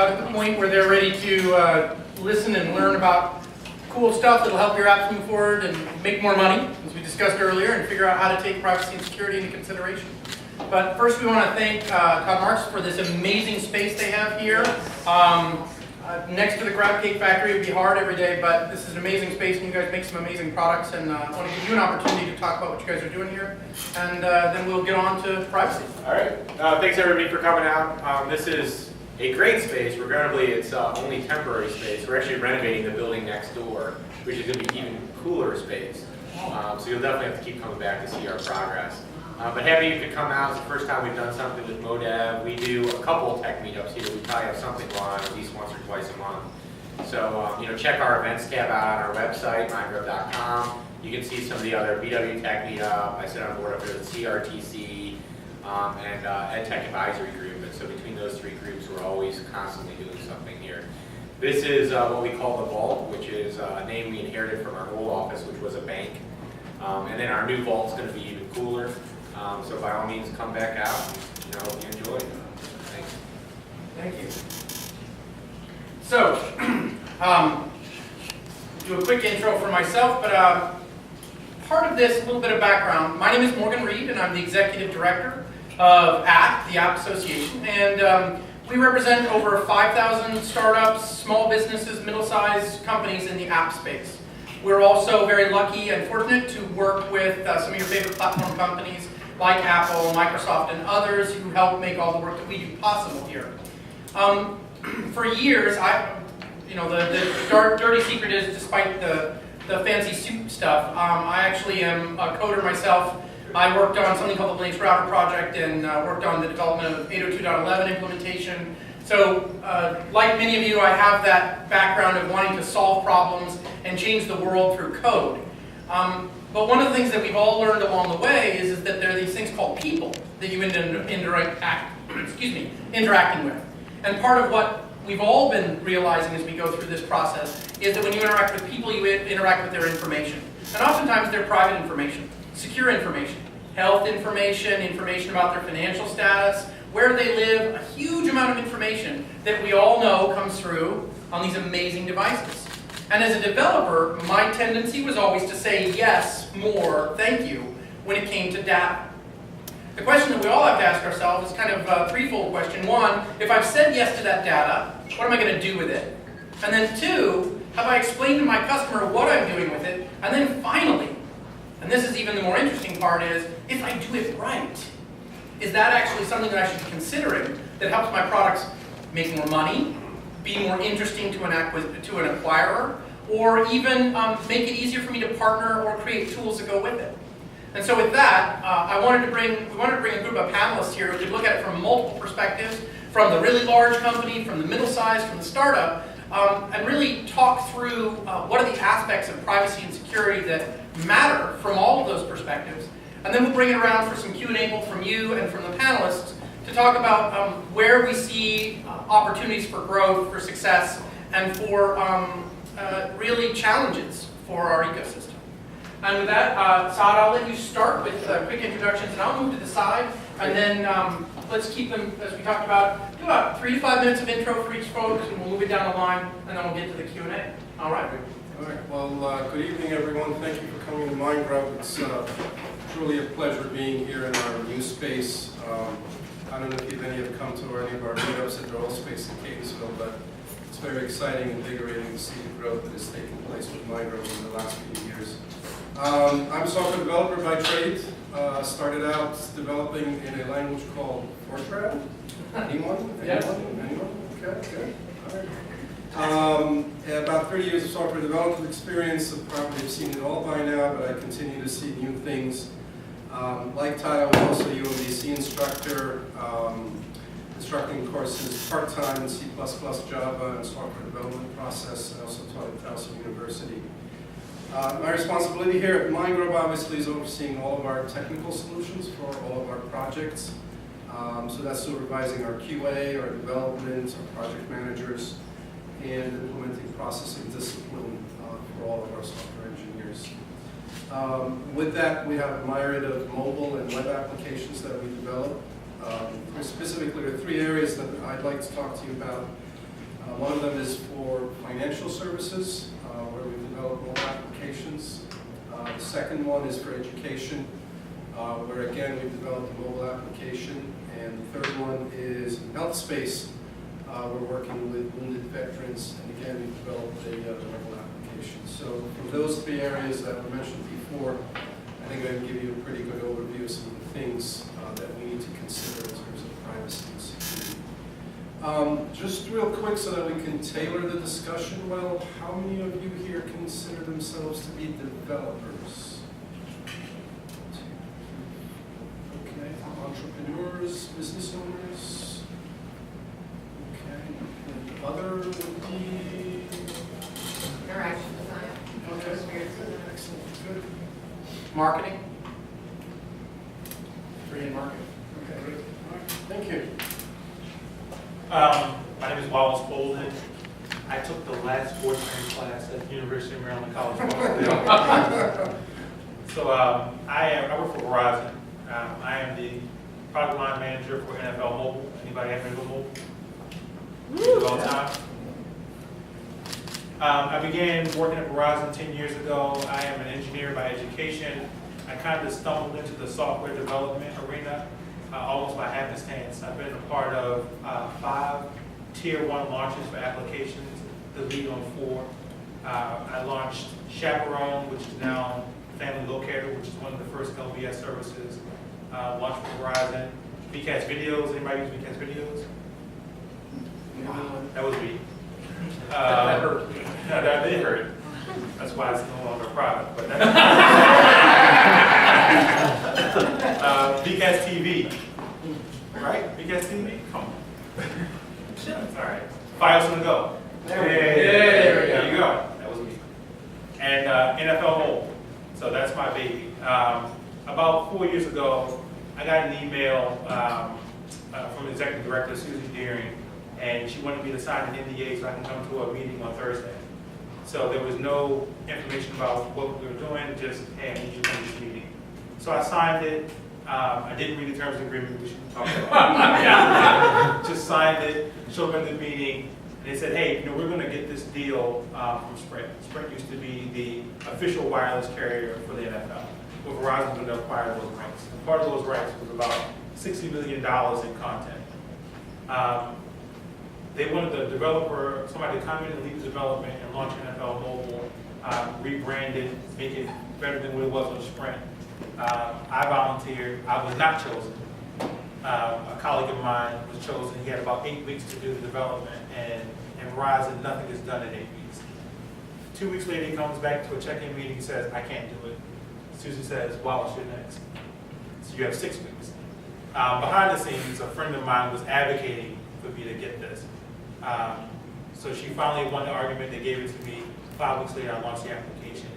at the point where they're ready to listen and learn about cool stuff that'll help your apps move forward and make more money, as we discussed earlier, and figure out how to take privacy and security into consideration. But first we want to thank Todd Marks for this amazing space they have here. Next to the Crab Cake Factory, it would be hard every day, but this is an amazing space and you guys make some amazing products, and I want to give you an opportunity to talk about what you guys are doing here, and then we'll get on to privacy. All right. Thanks everybody for coming out. This is a great space. Regrettably, it's only temporary space. We're actually renovating the building next door, which is going to be even cooler space. So you'll definitely have to keep coming back to see our progress. But happy you could come out. It's the first time we've done something with Modev. We do a couple of tech meetups here. We probably have something on at least once or twice a month. So check our events tab out on our website, mindgrub.com. You can see some of the other BW Tech Meetup. I sit on board up there with CRTC and EdTech Advisory Group. And so between those three groups, we're always constantly doing something here. This is what we call the Vault, which is a name we inherited from our old office, which was a bank. And then our new Vault is going to be even cooler. So by all means, come back out and hope you enjoy. Thanks. Thank you. So, do a quick intro for myself, but part of this, a little bit of background. My name is Morgan Reed, and I'm the Executive Director of ACT, the App Association, and we represent over 5,000 startups, small businesses, middle-sized companies in the app space. We're also very lucky and fortunate to work with some of your favorite platform companies like Apple, Microsoft, and others who help make all the work that we do possible here. For years, the dirty secret is, despite the fancy suit stuff, I actually am a coder myself. I worked on something called the Linux Router project and worked on the development of 802.11 implementation. So, like many of you, I have that background of wanting to solve problems and change the world through code. But one of the things that we've all learned along the way is that there are these things called people that you end up interacting with. And part of what we've all been realizing as we go through this process is that when you interact with people, you interact with their information. And oftentimes they're private information, secure information, health information, information about their financial status, where they live, a huge amount of information that we all know comes through on these amazing devices. And as a developer, my tendency was always to say yes, more, thank you, when it came to data. The question that we all have to ask ourselves is kind of a threefold question. One, if I've said yes to that data, what am I going to do with it? And then two, have I explained to my customer what I'm doing with it? And then finally, and this is even the more interesting part, is if I do it right, is that actually something that I should be considering that helps my products make more money, be more interesting to an acquirer, or even make it easier for me to partner or create tools that go with it. And so with that, we wanted to bring a group of panelists here who could look at it from multiple perspectives, from the really large company, from the middle size, from the startup, and really talk through what are the aspects of privacy and security that matter from all of those perspectives. And then we'll bring it around for some Q&A both from you and from the panelists to talk about where we see opportunities for growth, for success, and for really challenges for our ecosystem. And with that, Saad, I'll let you start with quick introductions, and I'll move to the side, and then let's keep them, as we talked about, do about 3 to 5 minutes of intro for each folks, and we'll move it down the line, and then we'll get to the Q&A. All right. All right. Well, good evening, everyone. Thank you for coming to Mindgrub. It's truly a pleasure being here in our new space. I don't know if any have come to any of our meetups at the old space in Catonsville, but it's very exciting and invigorating to see the growth that has taken place with Mindgrub in the last few years. I'm a software developer by trade. Started out developing in a language called Fortran. Anyone? Yes. Anyone? Okay, good. All right. About 30 years of software development experience. I probably have seen it all by now, but I continue to see new things. Like Todd, I was also a UMBC instructor, instructing courses part-time in C++, Java, and software development process. I also taught at Towson University. My responsibility here at Mindgrub obviously is overseeing all of our technical solutions for all of our projects. So that's supervising our QA, our development, our project managers, and implementing processing discipline for all of our software engineers. With that, we have a myriad of mobile and web applications that we develop. Specifically, there are 3 areas that I'd like to talk to you about. One of them is for financial services, where we develop mobile applications. The second one is for education, where again we've developed a mobile application. And the third one is in health space. We're working with wounded veterans, and again we've developed a mobile application. So for those three areas that were mentioned before, I think I can give you a pretty good overview of some of the things that we need to consider in terms of privacy and security. Just real quick so that we can tailor the discussion well, how many of you here consider themselves to be developers? Okay, entrepreneurs, business owners? Okay, and other would be? Interaction design. Okay, excellent, good. Marketing? Three in marketing. Okay, great. All right, thank you. My name is Wallace Bolden. I took the last sports training class at the University of Maryland College of Baltimore. So I work for Verizon. I am the product line manager for NFL Mobile. Anybody have NFL Mobile? Of all time. I began working at Verizon 10 years ago. I am an engineer by education. I kind of stumbled into the software development arena almost by happenstance. I've been a part of 5 Tier 1 launches for applications, the lead on 4. I launched Chaperone, which is now Family Locator, which is one of the first LBS services launched for Verizon. VCAS Videos, anybody use VCAS Videos? That was me. That hurt. No, that did hurt. That's why it's no longer a product. But VCAS TV, right? VCAS TV, come on. All right. Files on the go. There you go. That was me. And NFL Mobile. So that's my baby. About 4 years ago, I got an email from Executive Director Susie Deering, and she wanted me to sign an NDA so I can come to a meeting on Thursday. So there was no information about what we were doing, just, hey, I need you to come to this meeting. So I signed it. I didn't read the terms of agreement, which we talked about. Just signed it, showed up at the meeting, and they said, hey, we're going to get this deal from Sprint. Sprint used to be the official wireless carrier for the NFL. Well, Verizon was going to acquire those rights. And part of those rights was about $60 million in content. They wanted the developer, somebody to come in and lead the development and launch NFL Mobile, rebrand it, make it better than what it was on Sprint. I volunteered. I was not chosen. A colleague of mine was chosen. He had about 8 weeks to do the development, and Verizon, nothing is done in 8 weeks. 2 weeks later, he comes back to a check-in meeting and says, I can't do it. Susie says, Wallace, you're next. So you have 6 weeks. Behind the scenes, a friend of mine was advocating for me to get this. So she finally won the argument. They gave it to me. 5 weeks later, I launched the application.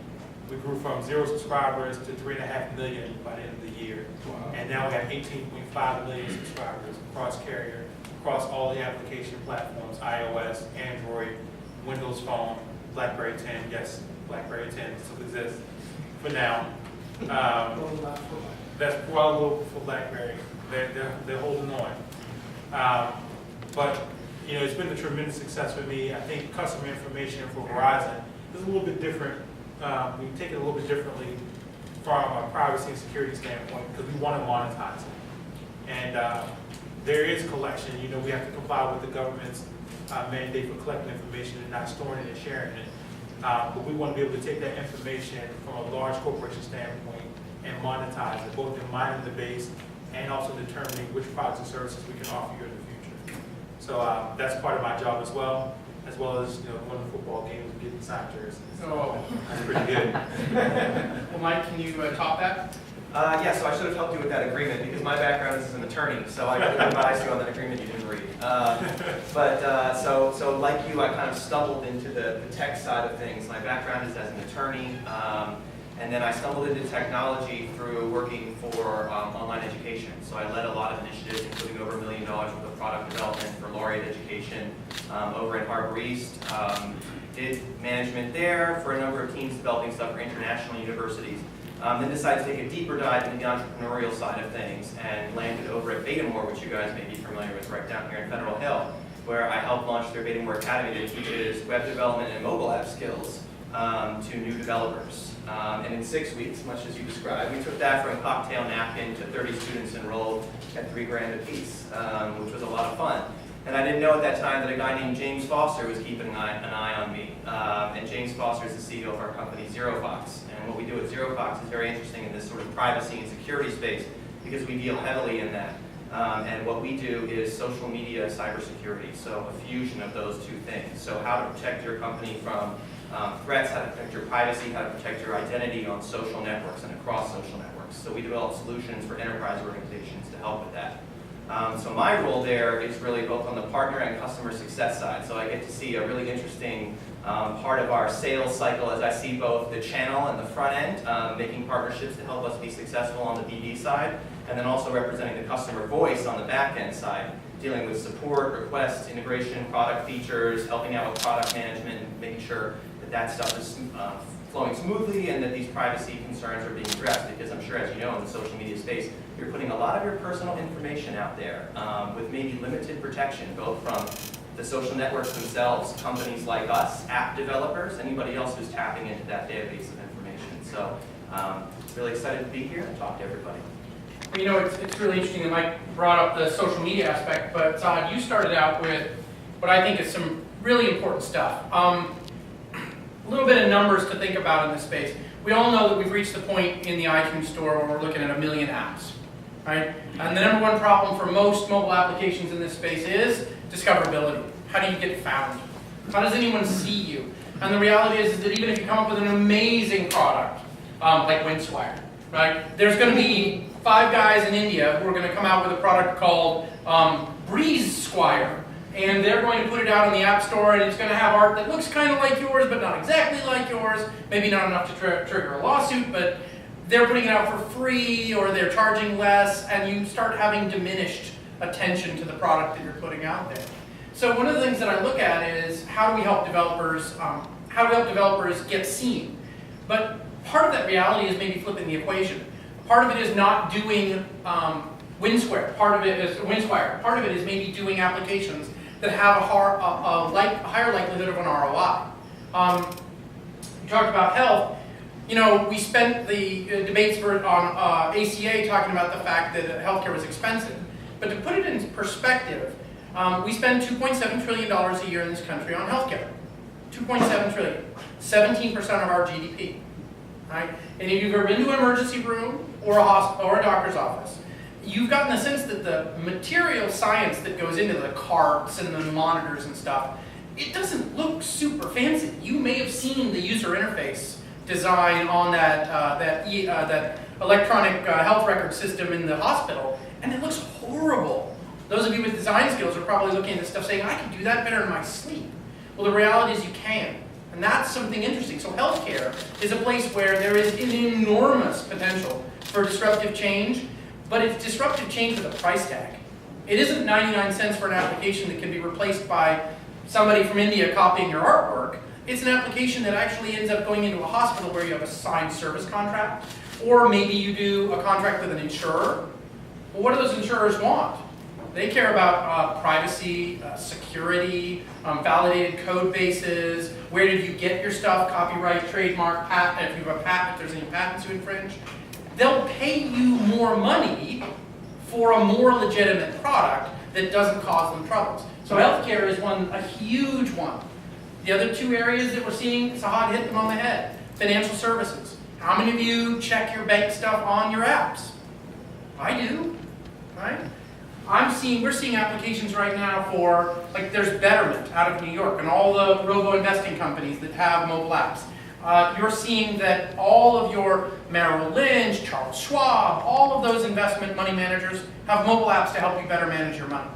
We grew from 0 subscribers to 3.5 million by the end of the year. Wow. And now we have 18.5 million subscribers across carrier, across all the application platforms, iOS, Android, Windows Phone, BlackBerry 10. Yes, BlackBerry 10 still exists for now. That's probably for BlackBerry. They're holding on. But it's been a tremendous success for me. I think customer information for Verizon is a little bit different. We take it a little bit differently from a privacy and security standpoint because we want to monetize it. And there is collection. We have to comply with the government's mandate for collecting information and not storing it and sharing it. But we want to be able to take that information from a large corporation standpoint and monetize it, both in mining the base and also determining which products and services we can offer you in the future. So that's part of my job as well as going to football games and getting signed jerseys. Oh, That's pretty good. well, Mike, can you top that? Yeah, so I should have helped you with that agreement because my background is as an attorney, so I could advise you on that agreement you didn't read. So like you, I kind of stumbled into the tech side of things. My background is as an attorney, and then I stumbled into technology through working for online education. So I led a lot of initiatives, including over $1 million worth of product development for laureate education over at Harbor East. Did management there for a number of teams developing stuff for international universities. Then decided to take a deeper dive into the entrepreneurial side of things and landed over at Baltimore, which you guys may be familiar with right down here in Federal Hill, where I helped launch their Baltimore Academy that teaches web development and mobile app skills to new developers. And in 6 weeks, much as you described, we took that from cocktail napkin to 30 students enrolled at $3,000 a piece, which was a lot of fun. And I didn't know at that time that a guy named James Foster was keeping an eye on me. And James Foster is the CEO of our company, ZeroFox. And what we do at ZeroFox is very interesting in this sort of privacy and security space because we deal heavily in that. And what we do is social media cybersecurity, so a fusion of those two things. So how to protect your company from threats, how to protect your privacy, how to protect your identity on social networks and across social networks. So we develop solutions for enterprise organizations to help with that. So my role there is really both on the partner and customer success side. So I get to see a really interesting part of our sales cycle as I see both the channel and the front end, making partnerships to help us be successful on the BD side, and then also representing the customer voice on the back end side, dealing with support, requests, integration, product features, helping out with product management, and making sure that that stuff is flowing smoothly and that these privacy concerns are being addressed, because I'm sure, as you know, in the social media space, you're putting a lot of your personal information out there with maybe limited protection, both from the social networks themselves, companies like us, app developers, anybody else who's tapping into that database of information. So really excited to be here and talk to everybody. You know, it's really interesting that Mike brought up the social media aspect, but Saad, you started out with what I think is some really important stuff. A little bit of numbers to think about in this space. We all know that we've reached the point in the iTunes store where we're looking at 1 million apps, right? And the number one problem for most mobile applications in this space is discoverability. How do you get found? How does anyone see you? And the reality is that even if you come up with an amazing product, like Windswire, right? There's going to be 5 guys in India who are going to come out with a product called Breeze Squire, and they're going to put it out on the App Store, and it's going to have art that looks kind of like yours, but not exactly like yours. Maybe not enough to trigger a lawsuit, but they're putting it out for free, or they're charging less, and you start having diminished attention to the product that you're putting out there. So one of the things that I look at is how do we help developers? How do we help developers get seen? But part of that reality is maybe flipping the equation. Part of it is not doing Windswire. Part of it is Windswire. Part of it is maybe doing applications that have a higher likelihood of an ROI. You talked about health. You know, we spent the debates on ACA talking about the fact that healthcare was expensive. But to put it in perspective, we spend $2.7 trillion a year in this country on healthcare. 2.7 trillion, 17% of our GDP. Right? And if you've ever been to an emergency room or a hospital or a doctor's office, you've gotten the sense that the material science that goes into the carts and the monitors and stuff, it doesn't look super fancy. You may have seen the user interface design on that electronic health record system in the hospital, and it looks horrible. Those of you with design skills are probably looking at this stuff saying, I can do that better in my sleep. Well, the reality is you can. And that's something interesting. So healthcare is a place where there is an enormous potential for disruptive change, but it's disruptive change with a price tag. It isn't 99 cents for an application that can be replaced by somebody from India copying your artwork. It's an application that actually ends up going into a hospital where you have a signed service contract, or maybe you do a contract with an insurer. Well, what do those insurers want? They care about privacy, security, validated code bases, where did you get your stuff, copyright, trademark, patent, if you have a patent, if there's any patents to infringe. They'll pay you more money for a more legitimate product that doesn't cause them troubles. So healthcare is a huge one. The other 2 areas that we're seeing, Sahad hit them on the head. Financial services. How many of you check your bank stuff on your apps? I do, right? We're seeing applications right now for, like there's Betterment out of New York and all the robo-investing companies that have mobile apps. You're seeing that all of your Merrill Lynch, Charles Schwab, all of those investment money managers have mobile apps to help you better manage your money.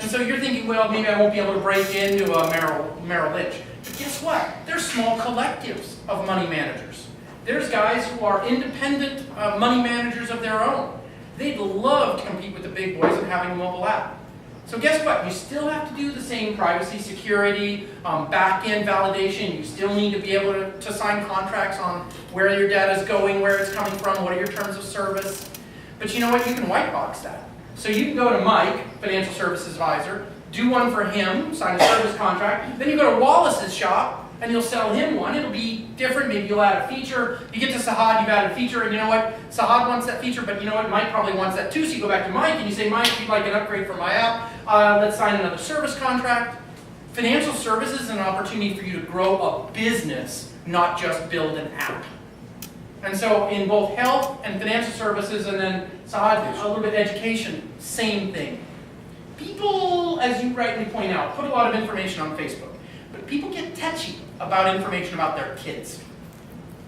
And so you're thinking, well, maybe I won't be able to break into a Merrill Lynch. But guess what? There's small collectives of money managers. There's guys who are independent money managers of their own. They'd love to compete with the big boys in having a mobile app. So guess what? You still have to do the same privacy, security, back-end validation. You still need to be able to sign contracts on where your data is going, where it's coming from, what are your terms of service. But you know what? You can white box that. So you can go to Mike, financial services advisor, do one for him, sign a service contract. Then you go to Wallace's shop, and you'll sell him one. It'll be different. Maybe you'll add a feature. You get to Sahad, you've added a feature, and you know what? Sahad wants that feature, but you know what? Mike probably wants that too. So you go back to Mike, and you say, Mike, if you'd like an upgrade for my app, let's sign another service contract. Financial services is an opportunity for you to grow a business, not just build an app. And so in both health and financial services, and then Sahad, a little bit education, same thing. People, as you rightly point out, put a lot of information on Facebook, but people get touchy about information about their kids.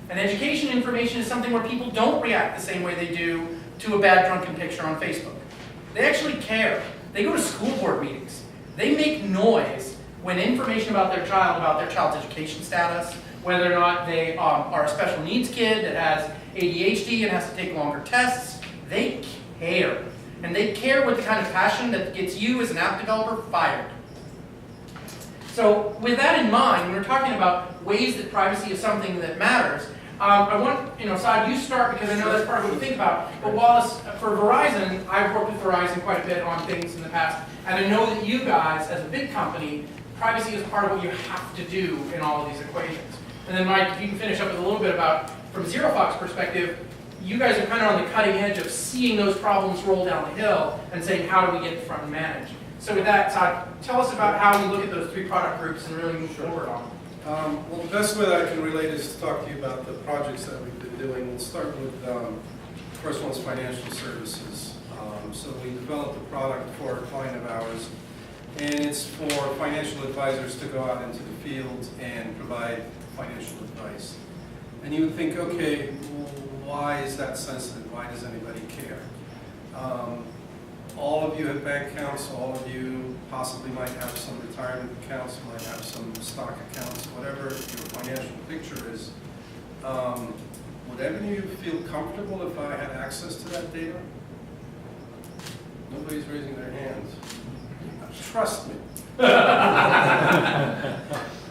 And education information is something where people don't react the same way they do to a bad drunken picture on Facebook. They actually care. They go to school board meetings. They make noise when information about their child's education status, whether or not they are a special needs kid that has ADHD and has to take longer tests, they care. And they care with the kind of passion that gets you as an app developer fired. So with that in mind, when we're talking about ways that privacy is something that matters, I want, Saad, you start because I know that's part of what you think about. But Wallace, for Verizon, I've worked with Verizon quite a bit on things in the past, and I know that you guys, as a big company, privacy is part of what you have to do in all of these equations. And then Mike, if you can finish up with a little bit about, from ZeroFox perspective, you guys are kind of on the cutting edge of seeing those problems roll down the hill and saying, how do we get in front and manage? So with that, Todd, tell us about how we look at those three product groups and really move forward on them. Well, the best way that I can relate is to talk to you about the projects that we've been doing. We'll start with, the first one's financial services. So we developed a product for a client of ours, and it's for financial advisors to go out into the field and provide financial advice. And you would think, okay, why is that sensitive? Why does anybody care? All of you have bank accounts, all of you possibly might have some retirement accounts, you might have some stock accounts, whatever your financial picture is. Would any of you feel comfortable if I had access to that data? Nobody's raising their hands. Trust me.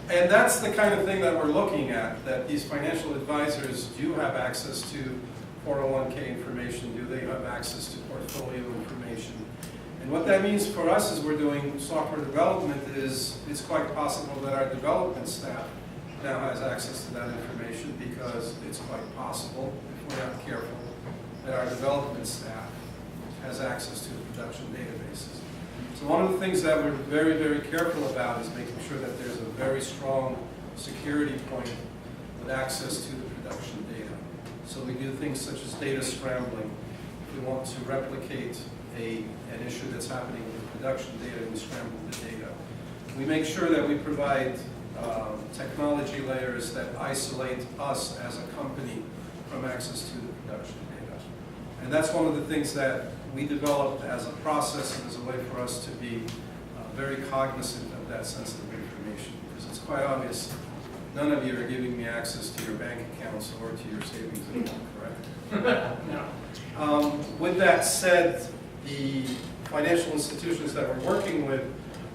And that's the kind of thing that we're looking at, that these financial advisors do have access to 401k information, do they have access to portfolio information. And what that means for us as we're doing software development is it's quite possible that our development staff now has access to that information, because it's quite possible, if we're not careful, that our development staff has access to the production databases. So one of the things that we're very, very careful about is making sure that there's a very strong security point with access to the production data. So we do things such as data scrambling. If we want to replicate an issue that's happening with the production data, we scramble the data. We make sure that we provide technology layers that isolate us as a company from access to the production data. And that's one of the things that we developed as a process and as a way for us to be very cognizant of that sensitive information. Because it's quite obvious, none of you are giving me access to your bank accounts or to your savings account, correct? No. With that said, the financial institutions that we're working with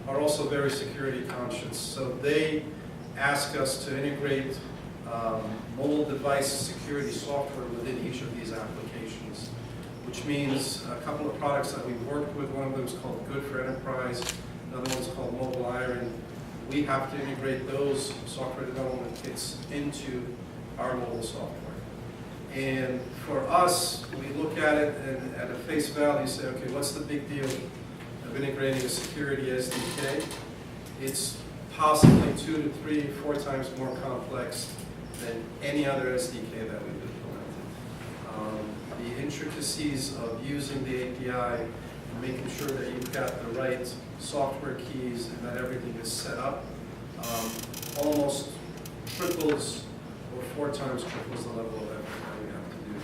are also very security conscious. So they ask us to integrate mobile device security software within each of these applications, which means a couple of products that we've worked with. One of them is called Good for Enterprise, another one's called Mobile Iron. We have to integrate those software development kits into our mobile software. And for us, we look at it and at a face value say, okay, what's the big deal of integrating a security SDK? It's possibly 2 to 3, 4 times more complex than any other SDK that we've implemented. The intricacies of using the API and making sure that you've got the right software keys and that everything is set up almost triples or 4 times triples the level of effort that we have to do.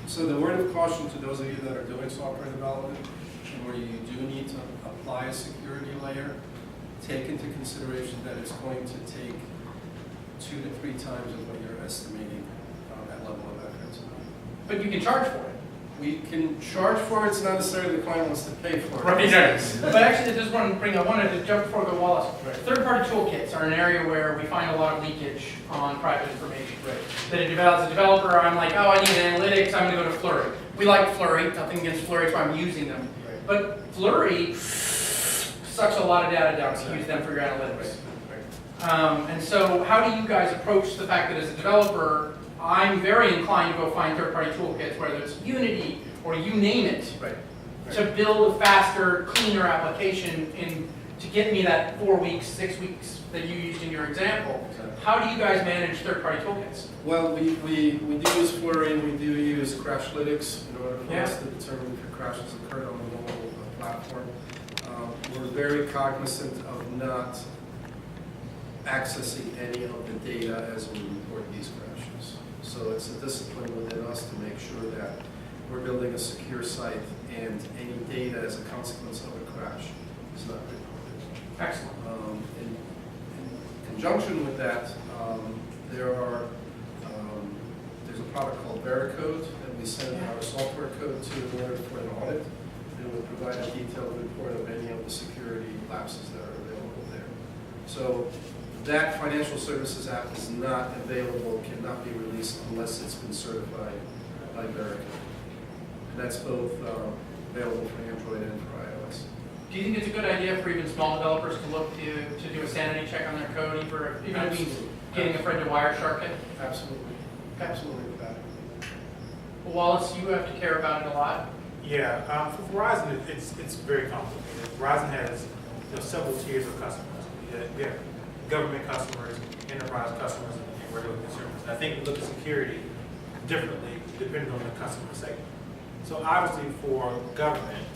So the word of caution to those of you that are doing software development and where you do need to apply a security layer, take into consideration that it's going to take 2 to 3 times of what you're estimating that level of effort. But you can charge for it. We can charge for it. It's not necessarily the client wants to pay for it. Right. But actually, I just wanted to jump before I go Wallace. Right. Third-party toolkits are an area where we find a lot of leakage on private information. Right. That as a developer, I'm like, oh, I need analytics, I'm going to go to Flurry. We like Flurry, nothing against Flurry, so I'm using them. Right. But Flurry sucks a lot of data down to use them for your analytics. And so how do you guys approach the fact that as a developer, I'm very inclined to go find third-party toolkits, whether it's Unity or you name it, to build a faster, cleaner application to get me that 4 weeks, 6 weeks that you used in your example. How do you guys manage third-party toolkits? Well, we do use Flurry, and we do use Crashlytics in order for us to determine if a crash has occurred on the mobile platform. We're very cognizant of not accessing any of the data as we report these crashes. So it's a discipline within us to make sure that we're building a secure site and any data as a consequence of a crash is not reported. Excellent. In conjunction with that, there's a product called Veracode that we send our software code to in order for an audit. It will provide a detailed report of any of the security lapses that are available there. So that financial services app is not available, cannot be released unless it's been certified by Veracode. And that's both available for Android and for iOS. Do you think it's a good idea for even small developers to look to do a sanity check on their code, even if it means getting a friend to Wireshark it? Absolutely. Absolutely without it. Well, Wallace, you have to care about it a lot. Yeah, for Verizon, it's very complicated. Verizon has several tiers of customers. We have government customers, enterprise customers, and regular consumers. And I think we look at security differently depending on the customer segment. So obviously for government,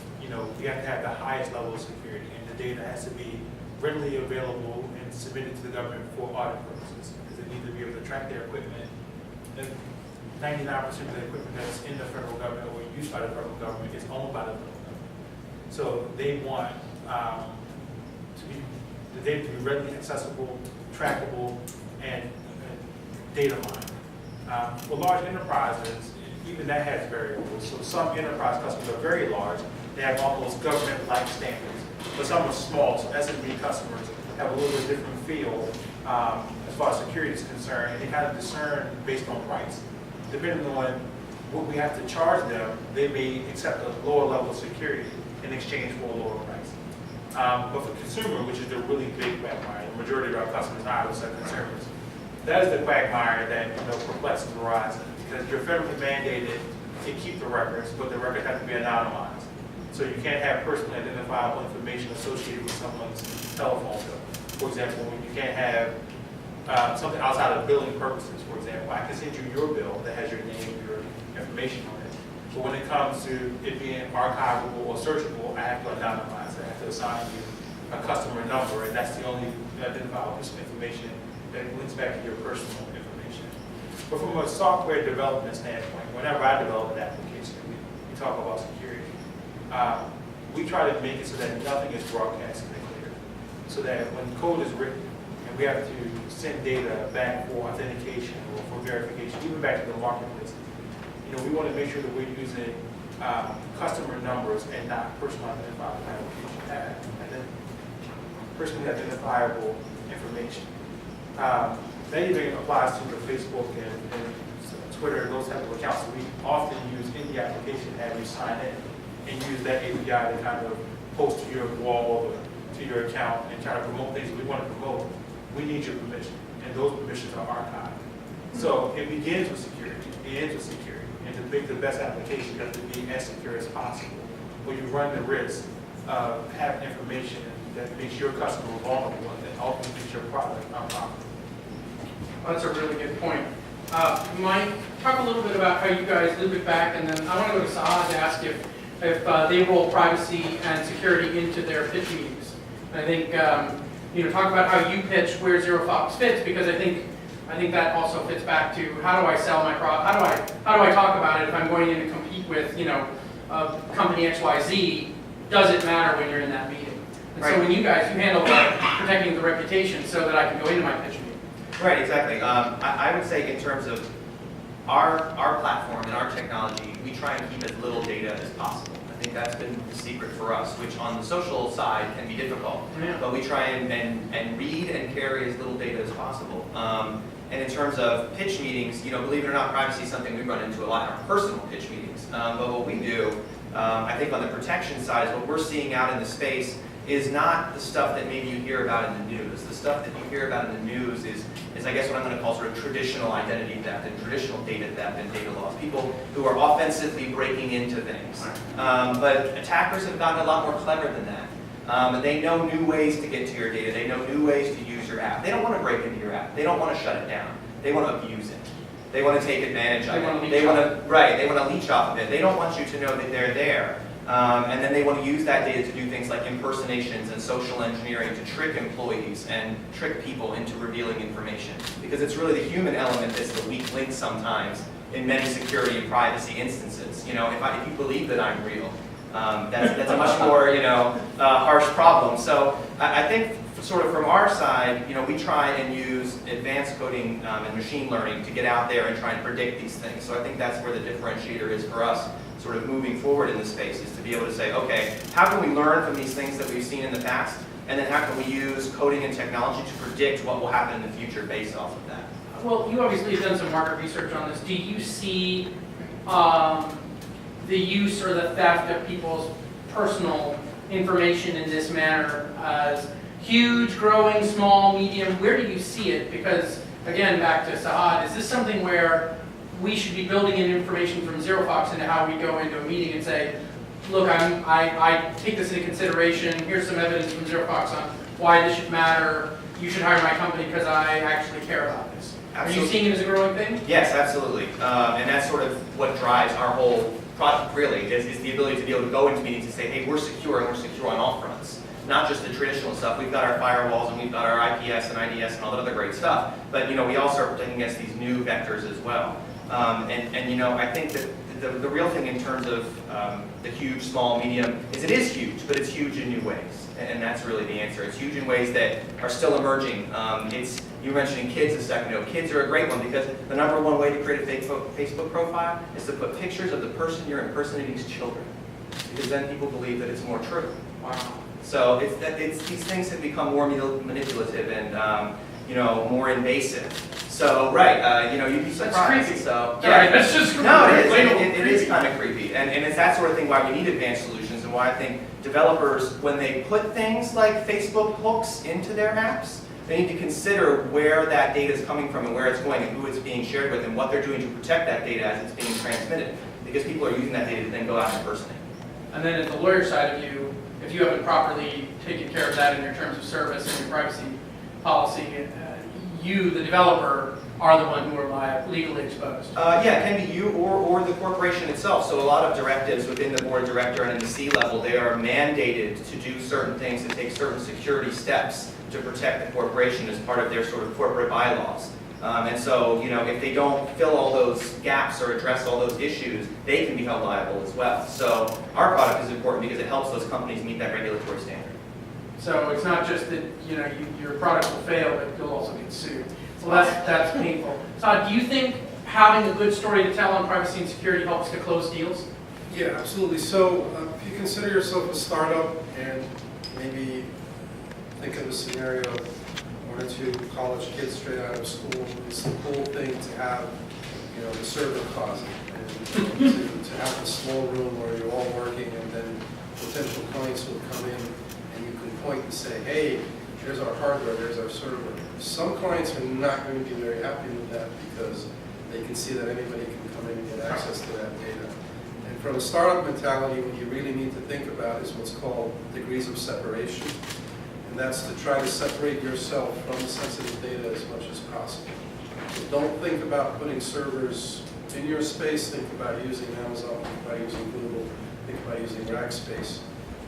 we have to have the highest level of security, and the data has to be readily available and submitted to the government for audit purposes, because they need to be able to track their equipment. And 99% of the equipment that's in the federal government or used by the federal government is owned by the federal government. So they want the data to be readily accessible, trackable, and data mined. For large enterprises, even that has variables. So some enterprise customers are very large. They have almost government-like standards. But some are small, so SMB customers have a little bit different feel as far as security is concerned, and they kind of discern based on price. Depending on what we have to charge them, they may accept a lower level of security in exchange for a lower price. But for consumer, which is the really big quagmire, the majority of our customers are consumers, that is the quagmire that perplexes Verizon, because you're federally mandated to keep the records, but the records have to be anonymized. So you can't have personally identifiable information associated with someone's telephone bill. For example, you can't have something outside of billing purposes. For example, I can send you your bill that has your name, your information on it. But when it comes to it being archivable or searchable, I have to anonymize it. I have to assign you a customer number, and that's the only identifiable piece of information that links back to your personal information. But from a software development standpoint, whenever I develop an application, we talk about security. We try to make it so that nothing is broadcast in the clear. So that when code is written and we have to send data back for authentication or for verification, even back to the marketplace, we want to make sure that we're using customer numbers and not personal identifiable personally identifiable information. That even applies to the Facebook and Twitter, those type of accounts. We often use in the application to have you sign in and use that API to kind of post to your wall or to your account and try to promote things that we want to promote. We need your permission, and those permissions are archived. So it begins with security, it ends with security, and to make the best application, you have to be as secure as possible. But you run the risk of having information that makes your customer vulnerable and that ultimately makes your product unprofitable. That's a really good point. Mike, talk a little bit about how you guys loop it back, and then I want to go to Saad to ask if they roll privacy and security into their pitch meetings. And I think talk about how you pitch where ZeroFox fits, because I think that also fits back to how do I sell my product? How do I talk about it if I'm going in to compete with company XYZ? Does it matter when you're in that meeting? And so when you handle protecting the reputation so that I can go into my pitch meeting. Right, exactly. I would say in terms of our platform and our technology, we try and keep as little data as possible. I think that's been the secret for us, which on the social side can be difficult. Yeah. But we try and read and carry as little data as possible. And in terms of pitch meetings, believe it or not, privacy is something we run into a lot in our personal pitch meetings. But what we do, I think on the protection side, is what we're seeing out in the space is not the stuff that maybe you hear about in the news. The stuff that you hear about in the news is I guess what I'm going to call sort of traditional identity theft and traditional data theft and data loss. People who are offensively breaking into things. But attackers have gotten a lot more clever than that. They know new ways to get to your data. They know new ways to use your app. They don't want to break into your app. They don't want to shut it down. They want to abuse it. They want to take advantage of it. They want to leech off of it. They don't want you to know that they're there. And then they want to use that data to do things like impersonations and social engineering to trick employees and trick people into revealing information. Because it's really the human element that's the weak link sometimes in many security and privacy instances. You know, if you believe that I'm real, that's a much more harsh problem. So I think sort of from our side, we try and use advanced coding and machine learning to get out there and try and predict these things. So I think that's where the differentiator is for us, sort of moving forward in the space, is to be able to say, okay, how can we learn from these things that we've seen in the past, and then how can we use coding and technology to predict what will happen in the future based off of that? Well, you obviously have done some market research on this. Do you see the use or the theft of people's personal information in this manner as huge, growing, small, medium? Where do you see it? Because, again, back to Sahad, is this something where we should be building in information from ZeroFox into how we go into a meeting and say, look, I take this into consideration, here's some evidence from ZeroFox on why this should matter, you should hire my company because I actually care about this. Absolutely. Are you seeing it as a growing thing? Yes, absolutely. And that's sort of what drives our whole product, really, is the ability to be able to go into meetings and say, hey, we're secure, and we're secure on all fronts. Not just the traditional stuff. We've got our firewalls, and we've got our IPS and IDS and all that other great stuff. But we also are protecting against these new vectors as well. I think that the real thing in terms of the huge, small, medium is it is huge, but it's huge in new ways. And that's really the answer. It's huge in ways that are still emerging. You were mentioning kids a second ago. Kids are a great one because the #1 way to create a Facebook profile is to put pictures of the person you're impersonating's children. Because then people believe that it's more true. Wow. So it's these things have become more manipulative and more invasive. So you'd be surprised. That's creepy. So yeah, that's just no, it is kind of creepy, and it's that sort of thing why we need advanced solutions, and why I think developers, when they put things like Facebook hooks into their apps, they need to consider where that data is coming from and where it's going and who it's being shared with and what they're doing to protect that data as it's being transmitted, because people are using that data to then go out and impersonate. And then at the lawyer side of you, if you haven't properly taken care of that in your terms of service and your privacy policy, you, the developer, are the one who are legally exposed. It can be you or the corporation itself. So a lot of directives within the board of director and in the C-level, they are mandated to do certain things and take certain security steps to protect the corporation as part of their sort of corporate bylaws. And so, if they don't fill all those gaps or address all those issues, they can be held liable as well. So our product is important because it helps those companies meet that regulatory standard. So it's not just that your product will fail, but you'll also get sued. So that's painful. Todd, do you think having a good story to tell on privacy and security helps to close deals? Yeah, absolutely. So if you consider yourself a startup and maybe think of a scenario, 1 or 2 college kids straight out of school, it's a cool thing to have, the server closet and to have a small room where you're all working, and then potential clients will come in and you can point and say, hey, there's our hardware, there's our server. Some clients are not going to be very happy with that because they can see that anybody can come in and get access to that data. And from a startup mentality, what you really need to think about is what's called degrees of separation. And that's to try to separate yourself from the sensitive data as much as possible. So don't think about putting servers in your space, think about using Amazon, think about using Google, think about using Rackspace.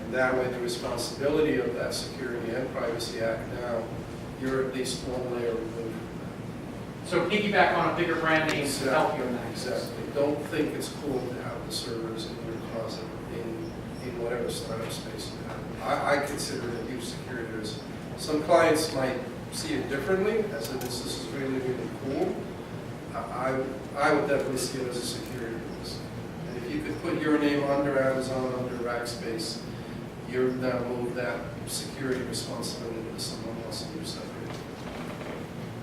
And that way the responsibility of that Security and Privacy Act now, you're at least one layer removed. So piggyback on a bigger brand name to help you in that. Exactly. Don't think it's cool to have the servers in your closet in whatever startup space you have. I consider it a huge security risk. Some clients might see it differently, as if this is really, really cool. I would definitely see it as a security risk. And if you could put your name under Amazon, under Rackspace, you've now moved that security responsibility to someone else and you're separated.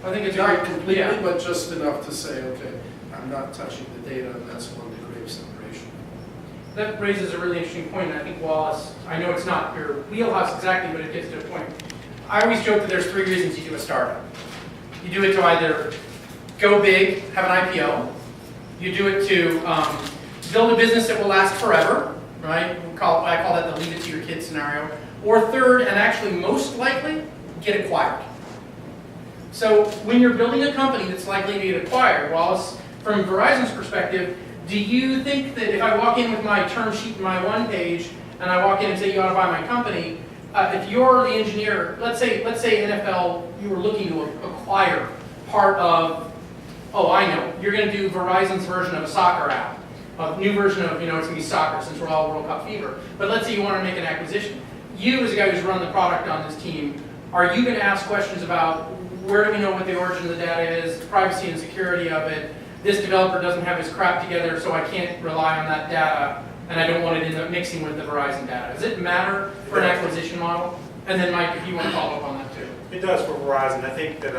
I think it's Not completely, but just enough to say, okay, I'm not touching the data, and that's one degree of separation. that raises a really interesting point, and I think Wallace, I know it's not your wheelhouse exactly, but it gets to a point. I always joke that there's 3 reasons you do a startup. You do it to either go big, have an IPO. You do it to build a business that will last forever, right? I call that the leave it to your kids scenario. Or third, and actually most likely, get acquired. So when you're building a company that's likely to get acquired, Wallace, from Verizon's perspective, do you think that if I walk in with my term sheet and my 1 page, and I walk in and say you ought to buy my company, if you're the engineer, let's say NFL, you were looking to acquire part of, oh, I know, you're going to do Verizon's version of a soccer app, a new version of, it's going to be soccer since we're all World Cup fever. But let's say you want to make an acquisition. You, as a guy who's run the product on this team, are you going to ask questions about where do we know what the origin of the data is, privacy and security of it? This developer doesn't have his crap together, so I can't rely on that data, and I don't want it to end up mixing with the Verizon data. Does it matter for an acquisition model? And then, Mike, if you want to follow up on that too. It does for Verizon. I think that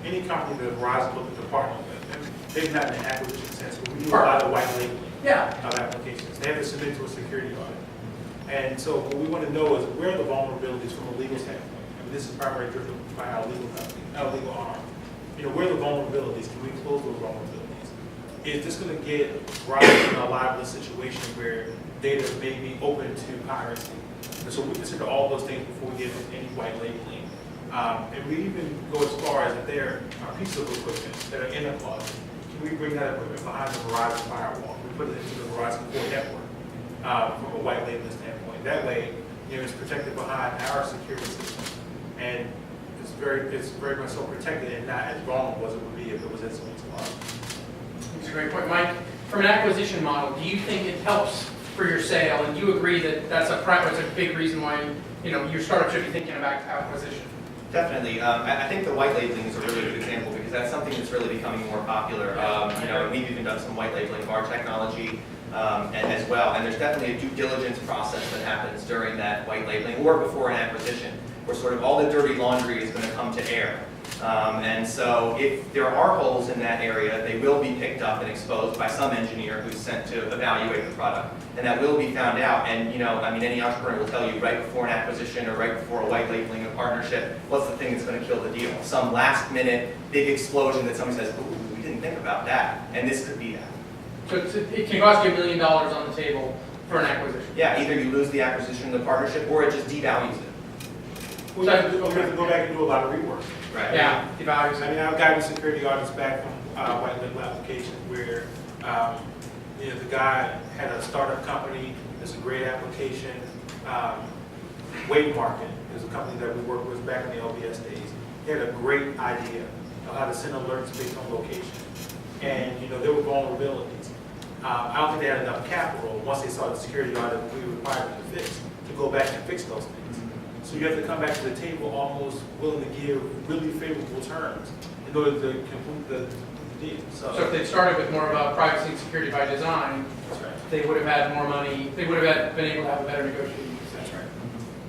any company that Verizon looks to partner with, they've not in an acquisition sense, but we do a lot of white labeling of applications. They have to submit to a security audit. And so what we want to know is where are the vulnerabilities from a legal standpoint. I mean, this is primarily driven by our legal company, our legal arm. Where are the vulnerabilities? Can we close those vulnerabilities? Is this going to get Verizon in a liable situation where data may be open to piracy? And so we consider all those things before we get into any white labeling. And we even go as far as if there are pieces of equipment that are in a closet, can we bring that equipment behind the Verizon firewall? We put it into the Verizon core network from a white labeling standpoint. That way, it's protected behind our security system, and it's very much so protected and not as vulnerable as it would be if it was in someone's closet. That's a great point, Mike. From an acquisition model, do you think it helps for your sale, and do you agree that that's a big reason why your startup should be thinking about acquisition? Definitely. I think the white labeling is a really good example because that's something that's really becoming more popular. We've even done some white labeling of our technology as well, and there's definitely a due diligence process that happens during that white labeling or before an acquisition, where sort of all the dirty laundry is going to come to air. And so if there are holes in that area, they will be picked up and exposed by some engineer who's sent to evaluate the product. And that will be found out. And any entrepreneur will tell you right before an acquisition or right before a white labeling, a partnership, what's the thing that's going to kill the deal? Some last minute big explosion that somebody says, ooh, we didn't think about that. And this could be that. So it can cost you $1 million on the table for an acquisition. Yeah, either you lose the acquisition of the partnership or it just devalues it. We have to go back and do a lot of rework. Right. Yeah, devalues it. I've gotten security audits back from white label applications where the guy had a startup company. It's a great application. Wave Market is a company that we worked with back in the LBS days. He had a great idea of how to send alerts based on location, and there were vulnerabilities. I don't think they had enough capital once they saw the security audit we required them to fix to go back and fix those things. So you have to come back to the table almost willing to give really favorable terms in order to complete the deal. So if they started with more about privacy and security by design, that's right. they would have had more money, they would have been able to have a better negotiating position. That's right.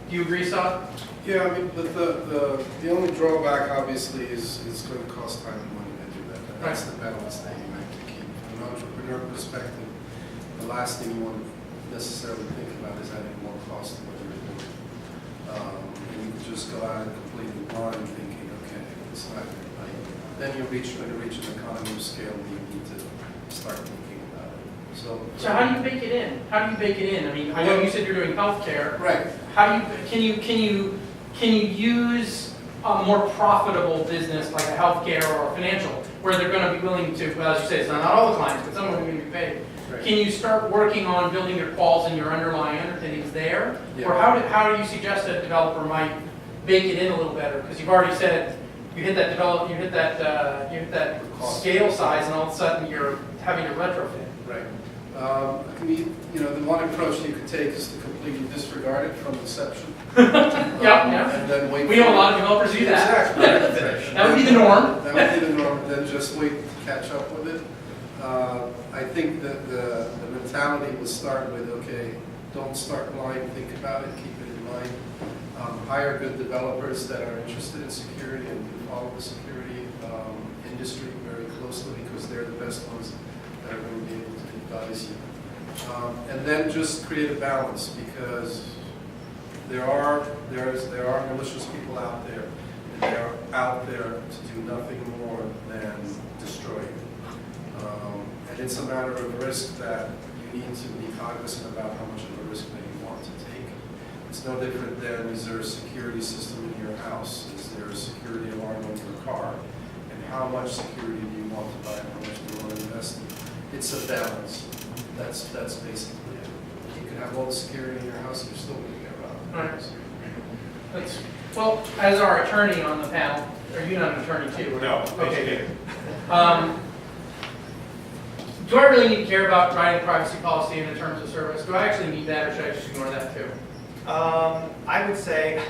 Do you agree, Saad? Yeah, I mean, but the only drawback obviously is it's going to cost time and money to do that. And that's the balance that you have to keep. From an entrepreneur perspective, the last thing you want to necessarily think about is adding more cost to what you're doing. And you can just go out and completely blind thinking, okay, it's not right. Then you're going to reach an economy of scale where you need to start thinking about it. So how do you bake it in? How do you bake it in? I mean, I know you said you're doing healthcare. right. How do you can you use a more profitable business like a healthcare or a financial where they're going to be willing to, well, as you say, it's not all the clients, but some of them are going to be paid. Right. Can you start working on building your quals and your underlying underpinnings there? Yeah. Or how do you suggest a developer might bake it in a little better? Because you've already said you hit that scale size, and all of a sudden you're having to retrofit. Right. The one approach you could take is to completely disregard it from inception. Yeah. And then wait. We have a lot of developers do that. Exactly. Right. That would be the norm. That would be the norm. Then just wait to catch up with it. I think that the mentality would start with, okay, don't start blind, think about it, keep it in mind. Hire good developers that are interested in security and can follow the security industry very closely because they're the best ones that are going to be able to advise you. And then just create a balance, because there are malicious people out there, and they are out there to do nothing more than destroy you. And it's a matter of risk that you need to be cognizant about how much of a risk that you want to take. It's no different than, is there a security system in your house? Is there a security alarm on your car? And how much security do you want to buy and how much do you want to invest in? It's a balance. That's basically it. You can have all the security in your house and you're still going to get robbed. Right. Well, as our attorney on the panel, are you not an attorney too? No. Okay. Do I really need to care about writing privacy policy in the terms of service? Do I actually need that, or should I just ignore that too? I would say,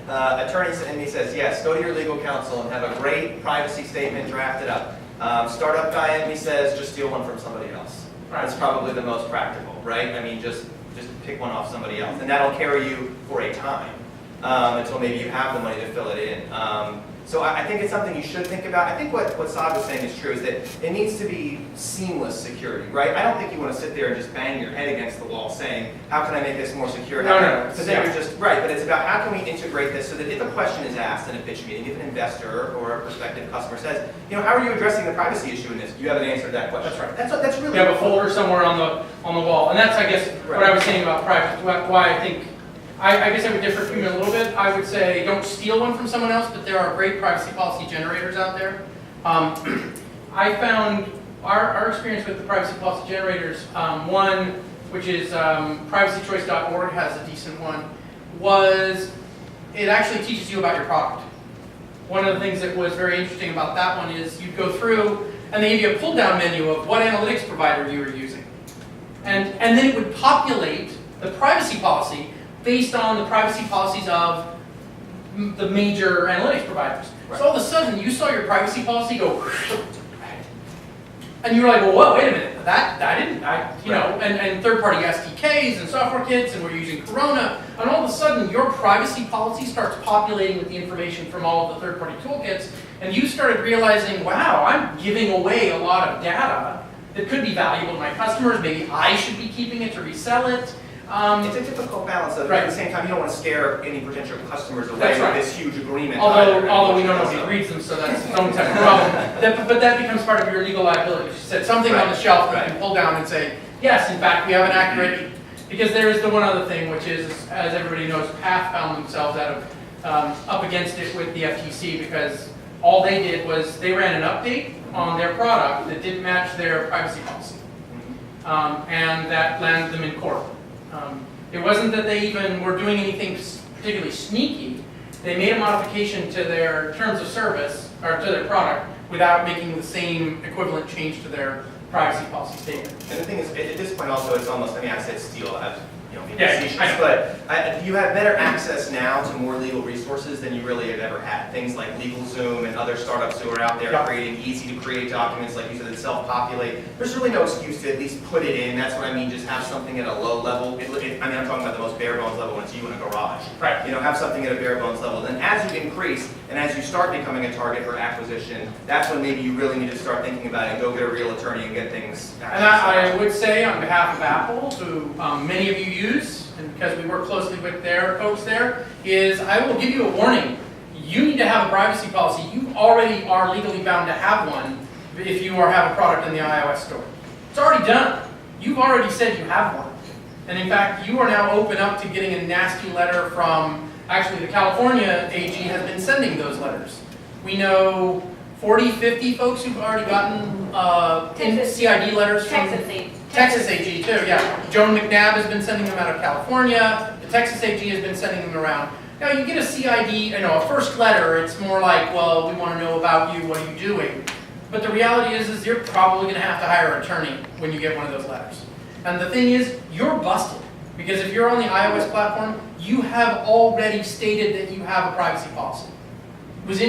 attorney in me says, yes, go to your legal counsel and have a great privacy statement drafted up. Startup guy in me says, just steal one from somebody else. That's probably the most practical, right? I mean, just pick one off somebody else. And that'll carry you for a time until maybe you have the money to fill it in. So I think it's something you should think about. I think what Saad was saying is true, is that it needs to be seamless security, right? I don't think you want to sit there and just bang your head against the wall saying, how can I make this more secure? No. Because then you're just, right, but it's about how can we integrate this so that if a question is asked in a pitch meeting, if an investor or a prospective customer says, you know, how are you addressing the privacy issue in this? You have an answer to that question. That's right. That's really We have a folder somewhere on the wall, and that's, I guess, what I was saying about privacy. Why I think. I guess I would differ from you a little bit. I would say don't steal one from someone else, but there are great privacy policy generators out there. I found our experience with the privacy policy generators, one which is privacychoice.org has a decent one, was it actually teaches you about your product. One of the things that was very interesting about that one is you'd go through and they give you a pull-down menu of what analytics provider you were using. And then it would populate the privacy policy based on the privacy policies of the major analytics providers. Right. So all of a sudden, you saw your privacy policy go, and you were like, well, whoa, wait a minute, and third-party SDKs and software kits, and we're using Corona, and all of a sudden, your privacy policy starts populating with the information from all of the third-party toolkits, and you started realizing, wow, I'm giving away a lot of data that could be valuable to my customers. Maybe I should be keeping it to resell it. It's a difficult balance. At the same time, you don't want to scare any potential customers away with this huge agreement. Although we know nobody reads them, so that's its own type of problem. But that becomes part of your legal liability. You said something on the shelf that you can pull down and say, yes, in fact, we have an accurate. Because there's the one other thing, which is, as everybody knows, PATH found themselves up against it with the FTC because all they did was they ran an update on their product that didn't match their privacy policy, and that landed them in court. It wasn't that they even were doing anything particularly sneaky. They made a modification to their terms of service, or to their product, without making the same equivalent change to their privacy policy statement. And the thing is, at this point also, it's almost, I mean, I said steal, Yeah, but you have better access now to more legal resources than you really have ever had. Things like LegalZoom and other startups who are out there creating easy-to-create documents, like you said, that self-populate. There's really no excuse to at least put it in. That's what I mean, just have something at a low level. I mean, I'm talking about the most bare-bones level when it's you in a garage. Right. You know, have something at a bare-bones level. Then as you increase, and as you start becoming a target for acquisition, that's when maybe you really need to start thinking about it and go get a real attorney and get things. And I would say on behalf of Apple, who many of you use, and because we work closely with their folks there, is I will give you a warning. You need to have a privacy policy. You already are legally bound to have one if you have a product in the iOS store. It's already done. You've already said you have one. And in fact, you are now open up to getting a nasty letter from, actually the California AG has been sending those letters. We know 40, 50 folks who've already gotten CID letters from Texas AG too, yeah. Joan McNabb has been sending them out of California. The Texas AG has been sending them around. Now you get a CID, a first letter, it's more like, well, we want to know about you, what are you doing? But the reality is you're probably going to have to hire an attorney when you get one of those letters. And the thing is, you're busted. Because if you're on the iOS platform, you have already stated that you have a privacy policy. It was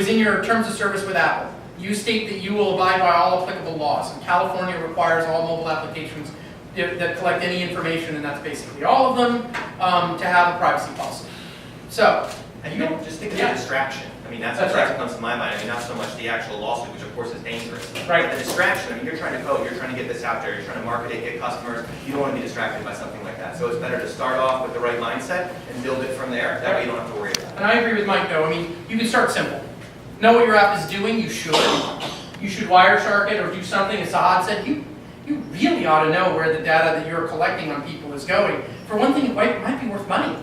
in your terms of service with Apple. You state that you will abide by all applicable laws. And California requires all mobile applications that collect any information, and that's basically all of them, to have a privacy policy. So, and you don't just think it's a distraction. I mean, that's That's what right. comes to my mind. I mean, not so much the actual lawsuit, which of course is dangerous. Right. But the distraction, I mean, you're trying to code, you're trying to get this out there, you're trying to market it, get customers. You don't want to be distracted by something like that. So it's better to start off with the right mindset and build it from there. That way you don't have to worry about it. And I agree with Mike though. I mean, you can start simple. Know what your app is doing, you should. You should Wireshark it or do something, as Saad said. You really ought to know where the data that you're collecting on people is going. For one thing, it might be worth money.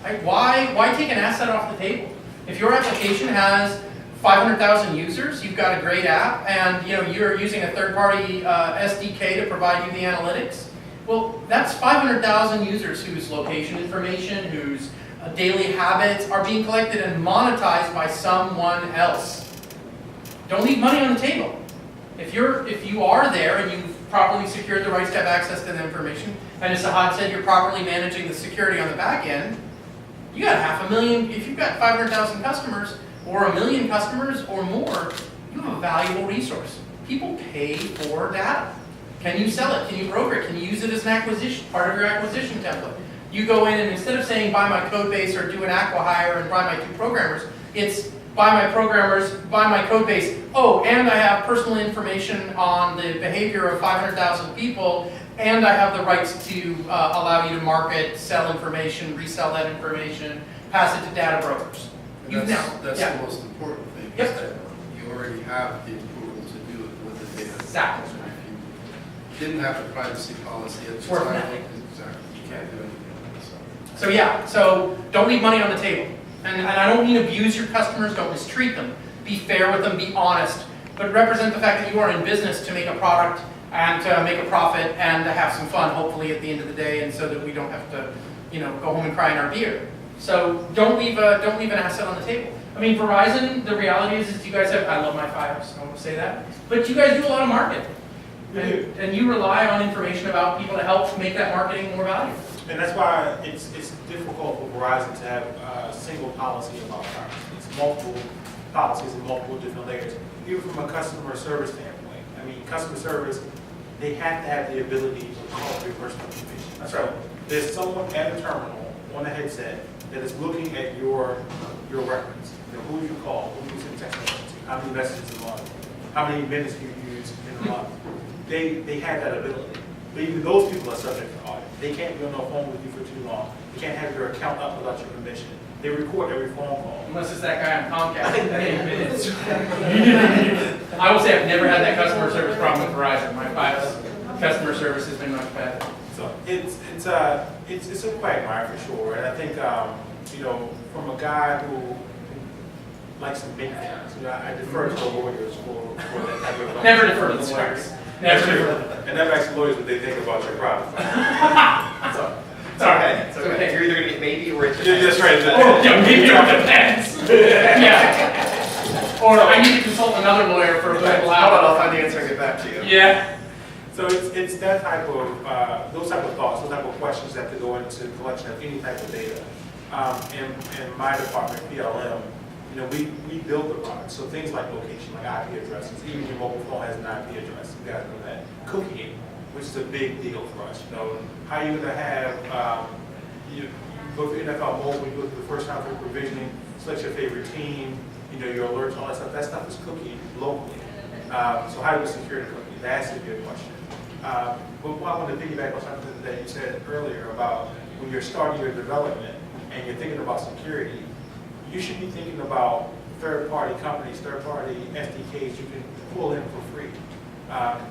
Right? Why take an asset off the table? If your application has 500,000 users, you've got a great app, and you're using a third-party SDK to provide you the analytics. Well, that's 500,000 users whose location information, whose daily habits are being collected and monetized by someone else. Don't leave money on the table. If you are there and you've properly secured the rights to have access to the information, and as Saad said, you're properly managing the security on the back end, you got 500,000, if you've got 500,000 customers, or 1 million customers or more, you have a valuable resource. People pay for data. Can you sell it? Can you broker it? Can you use it as an acquisition, part of your acquisition template? You go in and instead of saying buy my code base or do an acqui-hire and buy my 2 programmers, it's buy my programmers, buy my code base. Oh, and I have personal information on the behavior of 500,000 people, and I have the rights to allow you to market, sell information, resell that information, pass it to data brokers. That's the most important thing, Yep. is that you already have the approval to do it with the data. Exactly. So if you didn't have a privacy policy at It's the worth time, nothing. exactly, you can't do anything with it. So yeah, so don't leave money on the table. And I don't mean abuse your customers, don't mistreat them. Be fair with them, be honest, but represent the fact that you are in business to make a product and to make a profit and to have some fun, hopefully at the end of the day, and so that we don't have to, go home and cry in our beer. So don't leave an asset on the table. I mean, Verizon, the reality is you guys have, I love my Fios, I want to say that, but you guys do a lot of marketing. And you rely on information about people to help make that marketing more valuable. And that's why it's difficult for Verizon to have a single policy about privacy. It's multiple policies and multiple different layers. Even from a customer service standpoint, I mean, customer service, they have to have the ability to call your personal information. That's right. There's someone at a terminal on a headset that is looking at your records. Who you call, who you send text messages to, how many messages a month, how many minutes you use in a month. They have that ability. But even those people are subject to audit. They can't be on the phone with you for too long. They can't have your account up without your permission. They record every phone call. Unless it's that guy on Comcast. I will say I've never had that customer service problem with Verizon. My Fios customer service has been much better. So it's a quagmire for sure. And I think from a guy who likes to make things, I defer to the lawyers for that type of Never defer to the lawyers. Never defer. And never ask the lawyers what they think about your product. It's okay. It's okay. You're either going to get maybe or it's Yeah, that's right. Oh, yeah, maybe it depends. Yeah. Or I need to consult another lawyer for a little How about I'll hour. find the answer and get back to you? Yeah. So it's that type of, those type of thoughts, those type of questions that could go into collection of any type of data. In my department, PLM, we build the product. So things like location, like IP addresses, even your mobile phone has an IP address. You guys know that. Cooking, which is a big deal for us. How you're gonna have, you go through NFL mobile, you go through the first time for provisioning, select your favorite team, your alerts, all that stuff. That stuff is cookie locally. So how do we secure the cookie? That's a good question. But I want to piggyback on something that you said earlier about when you're starting your development and you're thinking about security, you should be thinking about third-party companies, third-party SDKs you can pull in for free.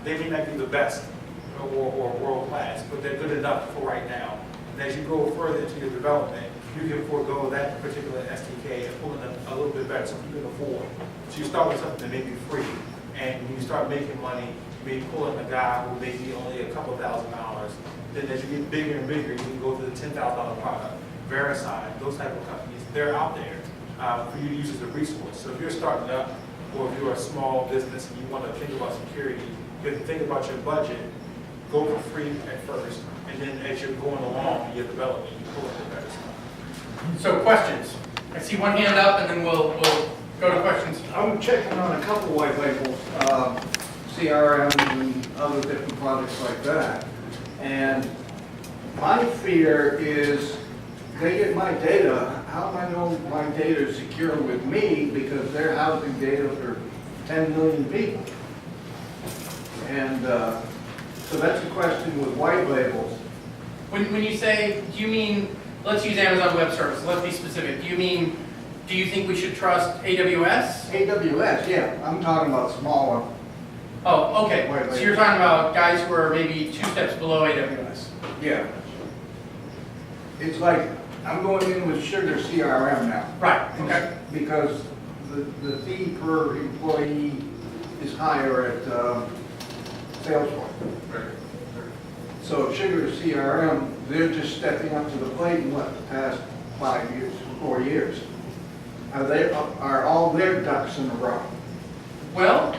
They may not be the best or world-class, but they're good enough for right now. And as you go further into your development, you can forego that particular SDK and pull in a little bit better, something you can afford. So you start with something that may be free, and when you start making money, you may pull in a guy who may be only a couple $1,000s. Then as you get bigger and bigger, you can go to the $10,000 product. VeriSign, those type of companies, they're out there for you to use as a resource. So if you're starting up, or if you're a small business and you want to think about security, you have to think about your budget, go for free at first, and then as you're going along in your development, you pull in the better stuff. So questions. I see one hand up, and then we'll go to questions. I'm checking on a couple white labels, CRMs and other different products like that. And my fear is they get my data, how do I know my data is secure with me because they're housing data for 10 million people? And so that's a question with white labels. When you say, do you mean, let's use Amazon Web Services, let's be specific. Do you think we should trust AWS? AWS, yeah, I'm talking about smaller. Oh, okay. Wait, So you're talking about guys who are maybe 2 steps below AWS. Yeah. It's like, I'm going in with Sugar CRM now. Right, okay. Because the fee per employee is higher at Salesforce. So Sugar CRM, they're just stepping up to the plate in what, the past 5 years, 4 years. Are all their ducks in a row? Well,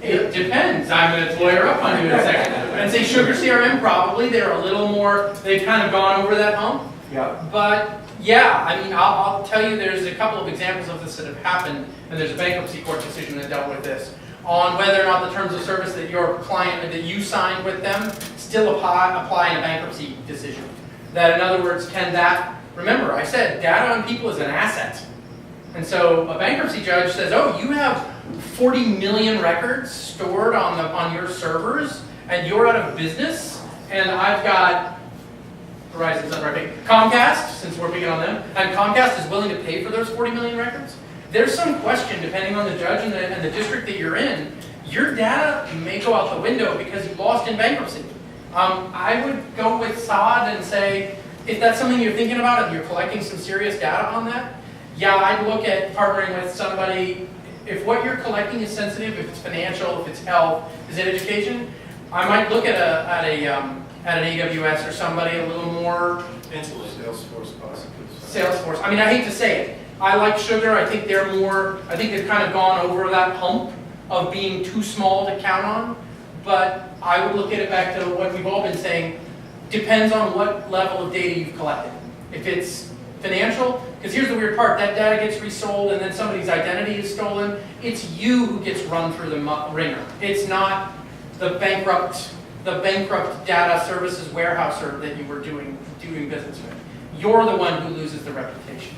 it depends. I'm going to lawyer up on you in a second. And say Sugar CRM, probably. They're a little more, they've kind of gone over that hump. Yeah. But yeah, I mean, I'll tell you there's a couple of examples of this that have happened, and there's a bankruptcy court decision that dealt with this, on whether or not the terms of service that your client, that you signed with them, still apply in a bankruptcy decision. That in other words, can that, remember I said data on people is an asset. And so a bankruptcy judge says, oh, you have 40 million records stored on your servers, and you're out of business, and I've got Verizon's not right, Comcast, since we're picking on them, and Comcast is willing to pay for those 40 million records. There's some question, depending on the judge and the district that you're in, your data may go out the window because you lost in bankruptcy. I would go with Saad and say, if that's something you're thinking about and you're collecting some serious data on that, yeah, I'd look at partnering with somebody. If what you're collecting is sensitive, if it's financial, if it's health, is it education, I might look at an AWS or somebody a little more Salesforce possibly. Salesforce. I mean, I hate to say it. I like Sugar. I think they've kind of gone over that hump of being too small to count on. But I would look at it back to what we've all been saying. Depends on what level of data you've collected. If it's financial, because here's the weird part, that data gets resold and then somebody's identity is stolen, it's you who gets run through the ringer. It's not the bankrupt data services warehouser that you were doing business with. You're the one who loses the reputation.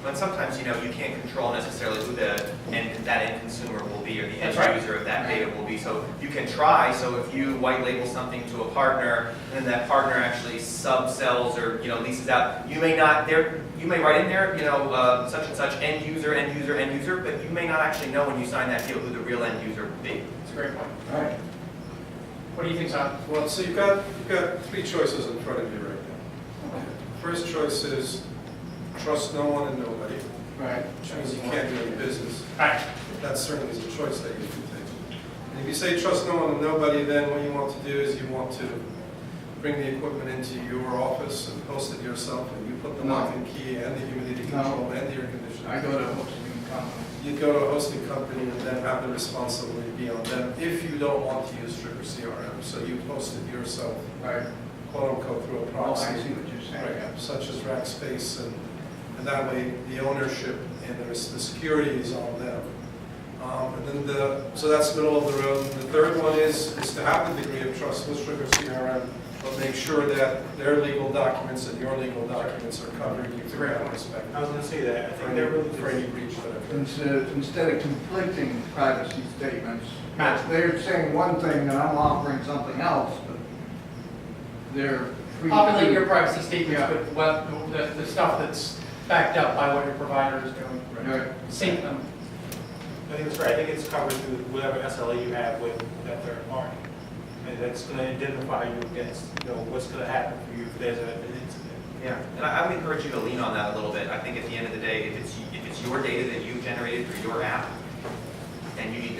But sometimes, you can't control necessarily who that end consumer will be or the end That's right. user of that data will be. So you can try. So if you white label something to a partner, and then that partner actually sub-sells or leases out, you may not you may write in there such and such end user, but you may not actually know when you sign that deal who the real end user will be. That's a great point. All right. What do you think, Saad? Well, so you've got 3 choices in front of you right now. First choice is trust no one and nobody, Right. which means you can't do any business. Right. That certainly is a choice that you can take. And if you say trust no one and nobody, then what you want to do is you want to bring the equipment into your office and host it yourself, and you put the lock and key and the humidity control and the air conditioning. I go to a hosting company. You'd go to a hosting company and then have the responsibility be on them if you don't want to use Sugar CRM. So you host it yourself, Right. quote unquote, through a Oh, I proxy. see what you're saying. Right, such as Rackspace, and that way the ownership and the security is on them. And then so that's middle of the road. And the third one is to have the degree of trust with Sugar CRM, but make sure that their legal documents and your legal documents are covered. You can have respect I was going to say that. I think they're really for any breach that occurs. Instead of conflicting privacy statements, they're saying one thing and I'm offering something else, but they're free to Populate do- your privacy statements Yeah. with the stuff that's backed up by what your provider is doing. Right. Sync them. I think it's right. I think it's covered through whatever SLA you have with that third party. And that's going to identify you against, what's going to happen for you if there's an incident. Yeah, and I would encourage you to lean on that a little bit. I think at the end of the day, if it's your data that you've generated through your app, then you need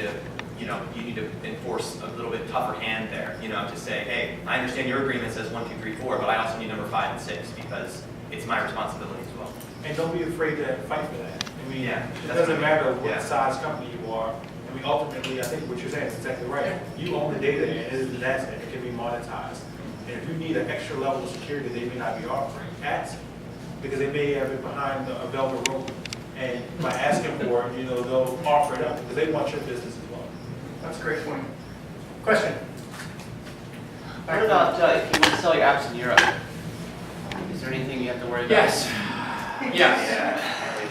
to enforce a little bit tougher hand there. To say, hey, I understand your agreement says 1, 2, 3, 4, but I also need number 5 and 6 because it's my responsibility as well. And don't be afraid to fight for that. I mean, Yeah, it that's doesn't right. matter what Yeah. size company you are. I mean, ultimately, I think what you're saying is exactly right. You own the data, and it is an asset. It can be monetized. And if you need an extra level of security they may not be offering, ask. Because they may have it behind a velvet rope. And by asking for it, they'll offer it up because they want your business as well. That's a great point. Question? What about if you want to sell your apps in Europe? Is there anything you have to worry about? Yes. Yes.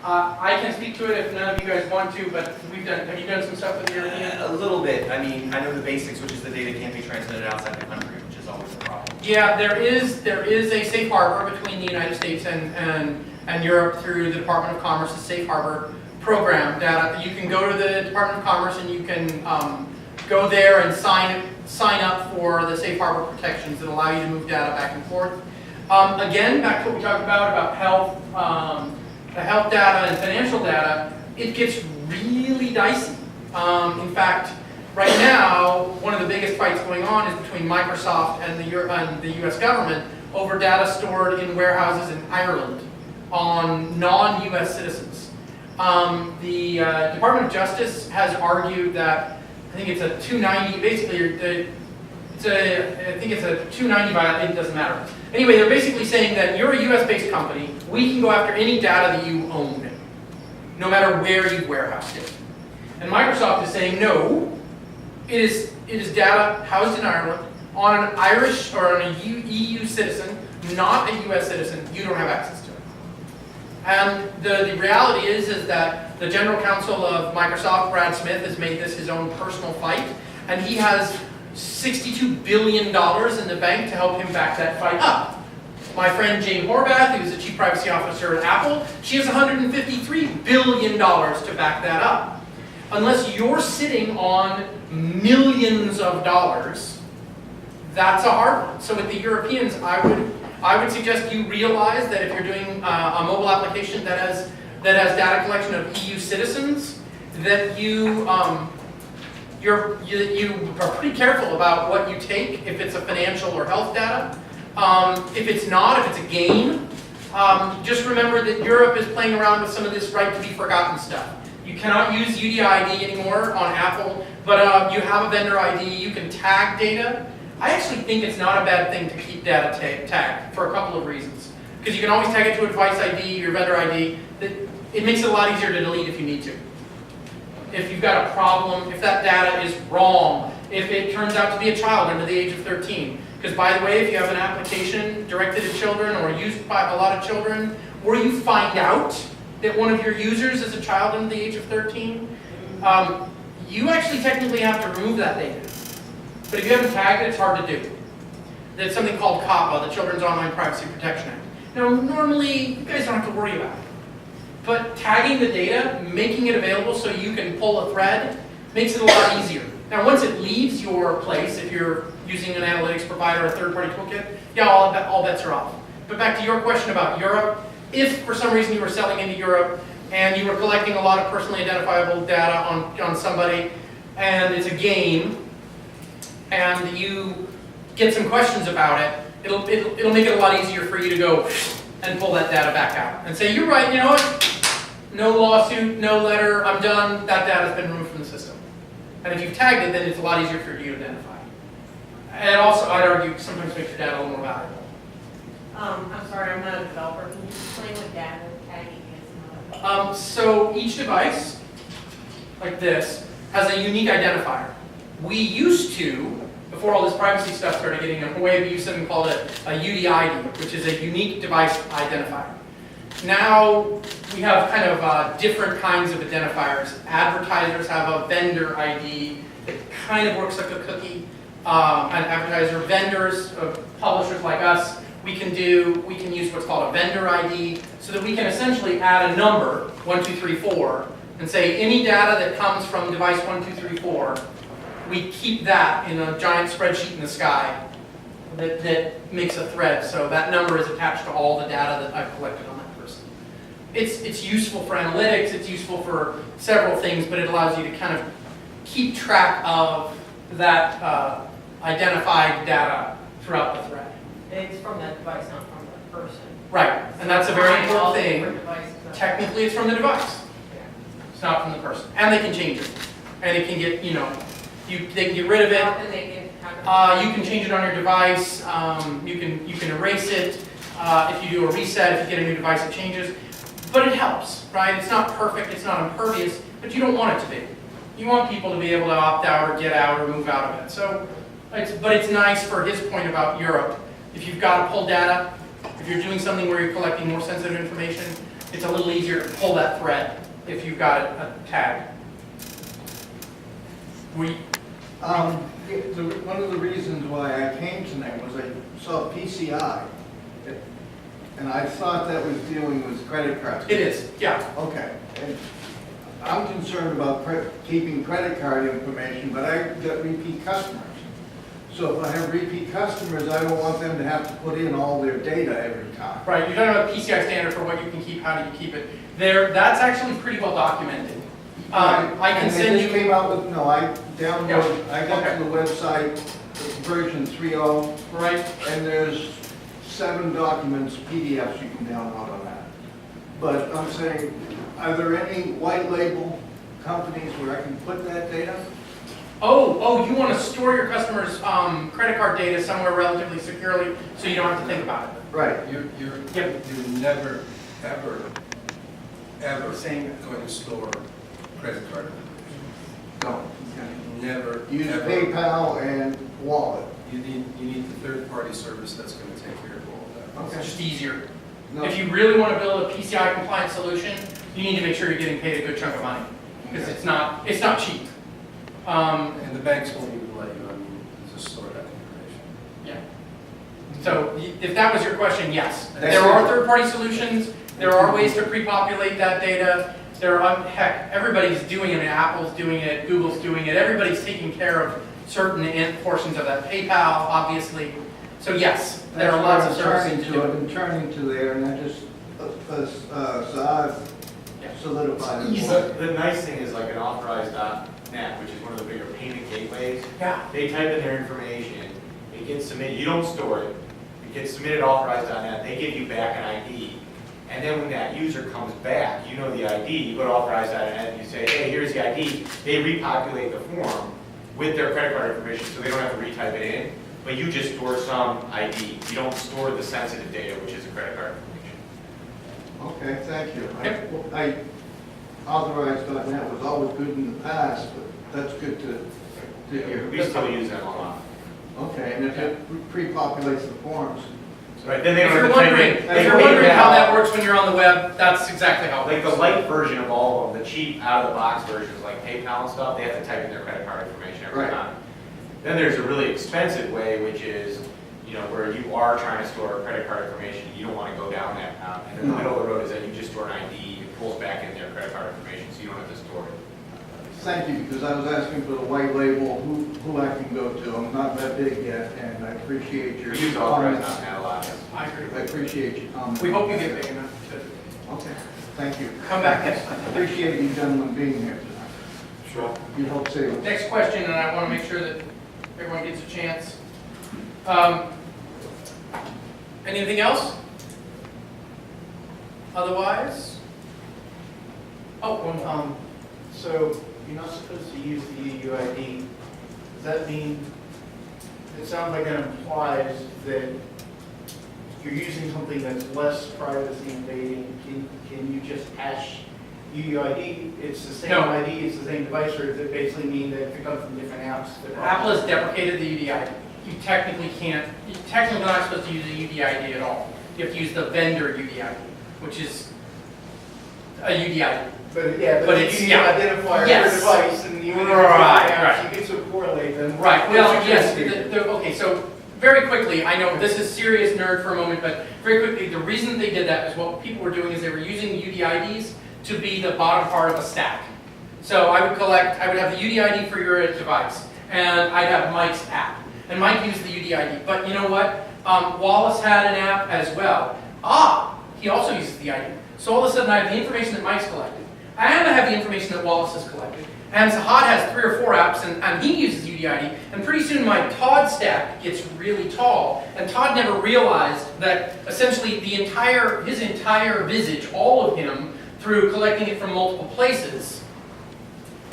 I can speak to it if none of you guys want to, but have you done some stuff with the European? A little bit. I mean, I know the basics, which is the data can't be transmitted outside the country, which is always a problem. Yeah, there is a safe harbor between the United States and Europe through the Department of Commerce's safe harbor program. Data, you can go to the Department of Commerce and you can go there and sign up for the safe harbor protections that allow you to move data back and forth. Again, back to what we talked about health, the health data and financial data, it gets really dicey. In fact, right now, one of the biggest fights going on is between Microsoft and the US government over data stored in warehouses in Ireland on non-US citizens. The Department of Justice has argued that, I think it's a 290, basically, I think it's a 290 by, it doesn't matter. Anyway, they're basically saying that you're a US-based company, we can go after any data that you own, no matter where you've warehoused it. And Microsoft is saying, no, it is data housed in Ireland on an Irish or on a EU citizen, not a US citizen, you don't have access to it. And the reality is that the general counsel of Microsoft, Brad Smith, has made this his own personal fight, and he has $62 billion in the bank to help him back that fight up. My friend Jane Horvath, who's the Chief Privacy Officer at Apple, she has $153 billion to back that up. Unless you're sitting on millions of dollars, that's a hard one. So with the Europeans, I would suggest you realize that if you're doing a mobile application that has data collection of EU citizens, that you are pretty careful about what you take, if it's a financial or health data. If it's not, if it's a game, just remember that Europe is playing around with some of this right to be forgotten stuff. You cannot use UDID anymore on Apple, but you have a vendor ID, you can tag data. I actually think it's not a bad thing to keep data tagged for a couple of reasons. Because you can always tag it to a device ID, your vendor ID. It makes it a lot easier to delete if you need to. If you've got a problem, if that data is wrong, if it turns out to be a child under the age of 13. Because by the way, if you have an application directed at children or used by a lot of children, or you find out that one of your users is a child under the age of 13, you actually technically have to remove that data. But if you haven't tagged it, it's hard to do. There's something called COPPA, the Children's Online Privacy Protection Act. Now, normally, you guys don't have to worry about it. But tagging the data, making it available so you can pull a thread, makes it a lot easier. Now, once it leaves your place, if you're using an analytics provider or a third-party toolkit, yeah, all bets are off. But back to your question about Europe, if for some reason you were selling into Europe and you were collecting a lot of personally identifiable data on somebody, and it's a game, and you get some questions about it, it'll make it a lot easier for you to go and pull that data back out and say, you're right, you know what? No lawsuit, no letter, I'm done, that data's been removed from the system. And if you've tagged it, then it's a lot easier for you to identify. And also, I'd argue, sometimes makes your data a little more valuable. I'm sorry, I'm not a developer. Can you explain what data tagging is? So each device, like this, has a unique identifier. We used to, before all this privacy stuff started getting in the way, we used something called a UDID, which is a unique device identifier. Now we have kind of different kinds of identifiers. Advertisers have a vendor ID that kind of works like a cookie. An advertiser, vendors, publishers like us, we can use what's called a vendor ID so that we can essentially add a number, 1, 2, 3, 4, and say any data that comes from device 1, 2, 3, 4, we keep that in a giant spreadsheet in the sky that makes a thread. So that number is attached to all the data that I've collected on that person. It's useful for analytics, it's useful for several things, but it allows you to kind of keep track of that identified data throughout the thread. It's from that device, not from the person. Right, and that's a very important thing. Devices. Technically, it's from the device. It's not from the person. And they can change it. And it can get, they can get rid of it. How can they get, You can change it on your device. You can erase it. If you do a reset, if you get a new device, it changes. But it helps, right? It's not perfect, it's not impervious, but you don't want it to be. You want people to be able to opt out or get out or move out of it. So, but it's nice for his point about Europe. If you've got to pull data, If you're doing something where you're collecting more sensitive information, it's a little easier to pull that thread if you've got a tag. One of the reasons why I came tonight was I saw PCI, and I thought that was dealing with credit cards. It is, yeah. Okay. And I'm concerned about keeping credit card information, but I got repeat customers. So if I have repeat customers, I don't want them to have to put in all their data every time. Right, you're talking about PCI standard for what you can keep, how do you keep it. That's actually pretty well documented. I can And send they just you. came out with, no, I downloaded, Yeah. I got Okay. to the website, version 3.0, Right, and there's 7 documents, PDFs you can download on that. But I'm saying, are there any white label companies where I can put that data? oh, you want to store your customers' credit card data somewhere relatively securely so you don't have to think about it. Right. You're never, ever Saying- going to store credit card information. No. Never, Use ever. PayPal and wallet. You need the third-party service that's going to take care of all of that. It's just easier. No. If you really want to build a PCI compliant solution, you need to make sure you're getting paid a good chunk of money because it's not cheap. And the banks won't even let you, just store that information. Yeah. So if that was your question, yes. That's There are it. third-party solutions. There are ways to pre-populate that data. Heck, everybody's doing it. Apple's doing it. Google's doing it. Everybody's taking care of certain portions of that. PayPal, obviously. So yes, there are lots of services to do I've it. been turning to there, and I just, Saad Yeah. solidified it. So the nice thing is like an authorized.net, which is one of the bigger payment gateways. Yeah. They type in their information, it gets submitted, you don't store it, it gets submitted authorized.net, they give you back an ID. And then when that user comes back, you know the ID, you go to authorized.net and you say, hey, here's the ID. They repopulate the form with their credit card information so they don't have to retype it in, but you just store some ID. You don't store the sensitive data, which is the credit card information. Okay, thank you. Yep. I authorized.net was always good in the past, but that's good to hear. We still use them a lot. Okay, and if it pre-populates the forms. Right, then they If don't you're have to type wondering, in- if you're wondering how that works when you're on the web, that's exactly how it Like the works. light version of all of them, the cheap out-of-the-box versions like PayPal and stuff, they have to type in their credit card information every Right. time. Then there's a really expensive way, which is, where you are trying to store credit card information, you don't want to go down that path. And then the middle of the road is that you just store an ID, it pulls back in their credit card information, so you don't have to store it. Thank you, because I was asking for the white label, who I can go to. I'm not that big yet, and I appreciate your We use comments. authorized.net a lot. I agree. I appreciate your comments. We hope you get big enough to Okay, thank you. come back next time. Appreciate you gentlemen being here tonight. Sure. You help save us. Next question, and I want to make sure that everyone gets a chance. Anything else? Otherwise? Oh, one more. So you're not supposed to use the UUID. Does that mean, it sounds like that implies that you're using something that's less privacy invading. Can you just hash UUID? It's the same No. ID, it's the same device, or does it basically mean that if it comes from different apps? Apple has deprecated the UDID. You technically can't, you're technically not supposed to use a UDID at all. You have to use the vendor UDID, which is a UDID. But yeah, But but it's- you need yeah. an identifier Yes. for device, and you Right. you can sort of correlate them. Right, well, It's yes, interesting. okay, so very quickly, I know this is serious nerd for a moment, but very quickly, the reason they did that is what people were doing is they were using UDIDs to be the bottom part of a stack. So I would have the UDID for your device, and I'd have Mike's app, and Mike used the UDID, but you know what? Wallace had an app as well. He also uses the ID. So all of a sudden, I have the information that Mike's collected, and I have the information that Wallace has collected. And Sahad has 3 or 4 apps, and he uses UDID. And pretty soon my Todd stack gets really tall. And Todd never realized that essentially his entire visage, all of him, through collecting it from multiple places,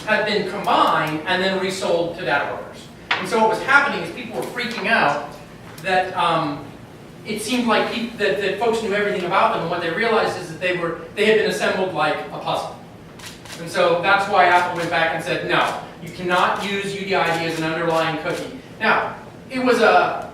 had been combined and then resold to data brokers. And so what was happening is people were freaking out that it seemed like that folks knew everything about them, and what they realized is that they had been assembled like a puzzle. And so that's why Apple went back and said, no, you cannot use UDID as an underlying cookie. Now, it was a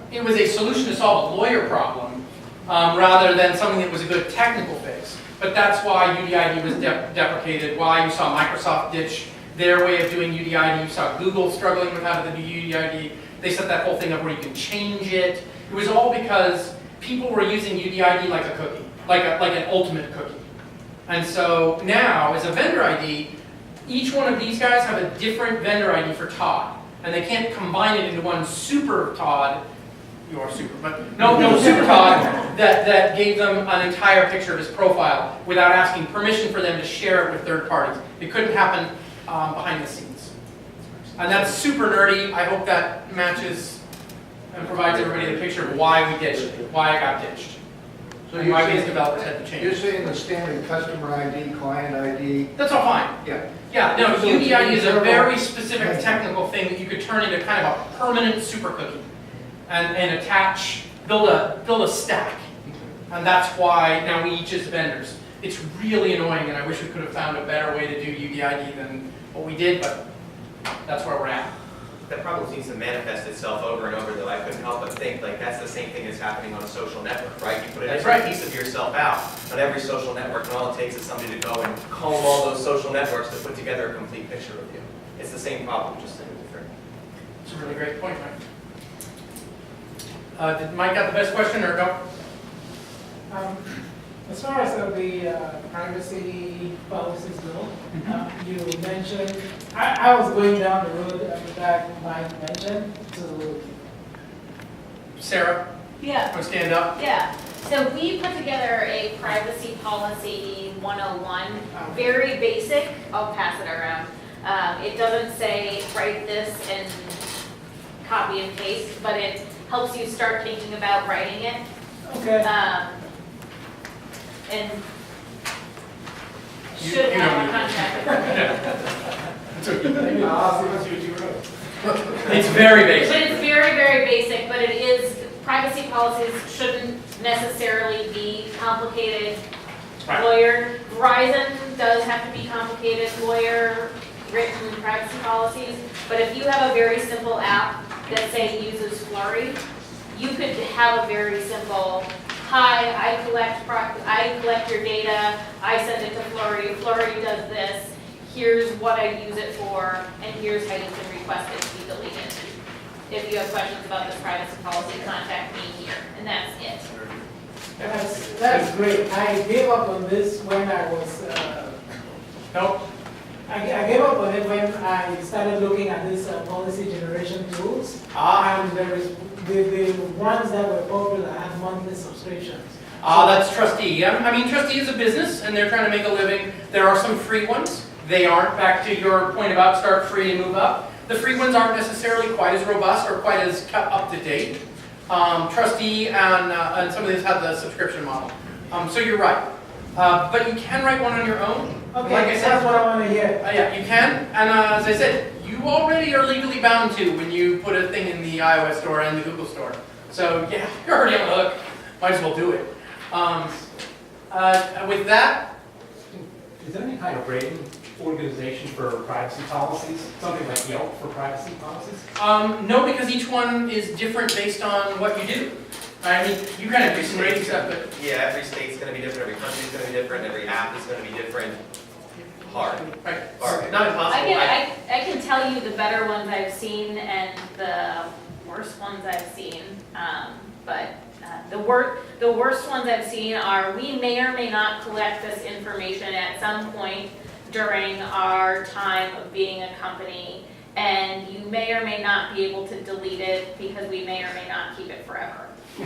solution to solve a lawyer problem rather than something that was a good technical fix. But that's why UDID was deprecated, why you saw Microsoft ditch their way of doing UDID, you saw Google struggling with how to do UDID. They set that whole thing up where you can change it. It was all because people were using UDID like a cookie, like an ultimate cookie. And so now, as a vendor ID, each one of these guys have a different vendor ID for Todd. And they can't combine it into one super Todd. You are super, but no super Todd that gave them an entire picture of his profile without asking permission for them to share it with third parties. It couldn't happen behind the scenes. And that's super nerdy. I hope that matches and provides everybody the picture of why we ditched it, why I got ditched. So And why these developers had to You're change. saying the standard customer ID, client ID? That's all fine. Yeah. Yeah, no, So UDID is a it's very specific technical thing that you could turn into kind of a permanent super cookie and attach, build a stack. And that's why now we each as vendors. It's really annoying, and I wish we could have found a better way to do UDID than what we did, but that's where we're at. That problem seems to manifest itself over and over, though. I couldn't help but think, like, that's the same thing that's happening on a social network, right? You put a That's different right. piece of yourself out on every social network, and all it takes is somebody to go and comb all those social networks to put together a complete picture of you. It's the same problem, just in a different. It's a really great point, Mike. Did Mike got the best question, or no? As far as the privacy policies go, you mentioned, I was going down the road that Mike mentioned to. Sarah, Yeah, want to stand up? yeah. So we put together a privacy policy 101, very basic. I'll pass it around. It doesn't say write this and copy and paste, but it helps you start thinking about writing it. Okay. And You- should you have know a contact. It's very But basic. it's very, very basic, but it is, privacy policies shouldn't necessarily be complicated Right. lawyer. Verizon does have to be complicated lawyer written privacy policies, but if you have a very simple app that say uses Flurry, you could have a very simple, hi, I collect your data, I send it to Flurry, Flurry does this, here's what I use it for, and here's how you can request it to be deleted. If you have questions about this privacy policy, contact me here, and that's it. That's great. I gave up on this when I was, Nope. I gave up on it when I started looking at these policy generation tools. And there is, the ones that were popular had monthly subscriptions. That's Trustee. I mean, Trustee is a business, and they're trying to make a living. There are some free ones. They aren't, back to your point about start free and move up. The free ones aren't necessarily quite as robust or quite as up to date. Trustee and some of these have the subscription model. So you're right. But you can write one on your own. Okay, Like I said, that's what I want to hear. yeah, you can. And as I said, you already are legally bound to when you put a thing in the iOS store and the Google store. So yeah, you're already on the hook. Might as well do it. With that, Is there any kind of rating organization for privacy policies? Something like Yelp for privacy policies? no, because each one is different based on what you do. I mean, you kind of do some rating stuff, but Yeah, every state's gonna be different, every country's gonna be different, every app is gonna be different. Hard. right. Hard. Not impossible. I can tell you the better ones I've seen and the worst ones I've seen. But the worst ones I've seen are, we may or may not collect this information at some point during our time of being a company, and you may or may not be able to delete it because we may or may not keep it forever. To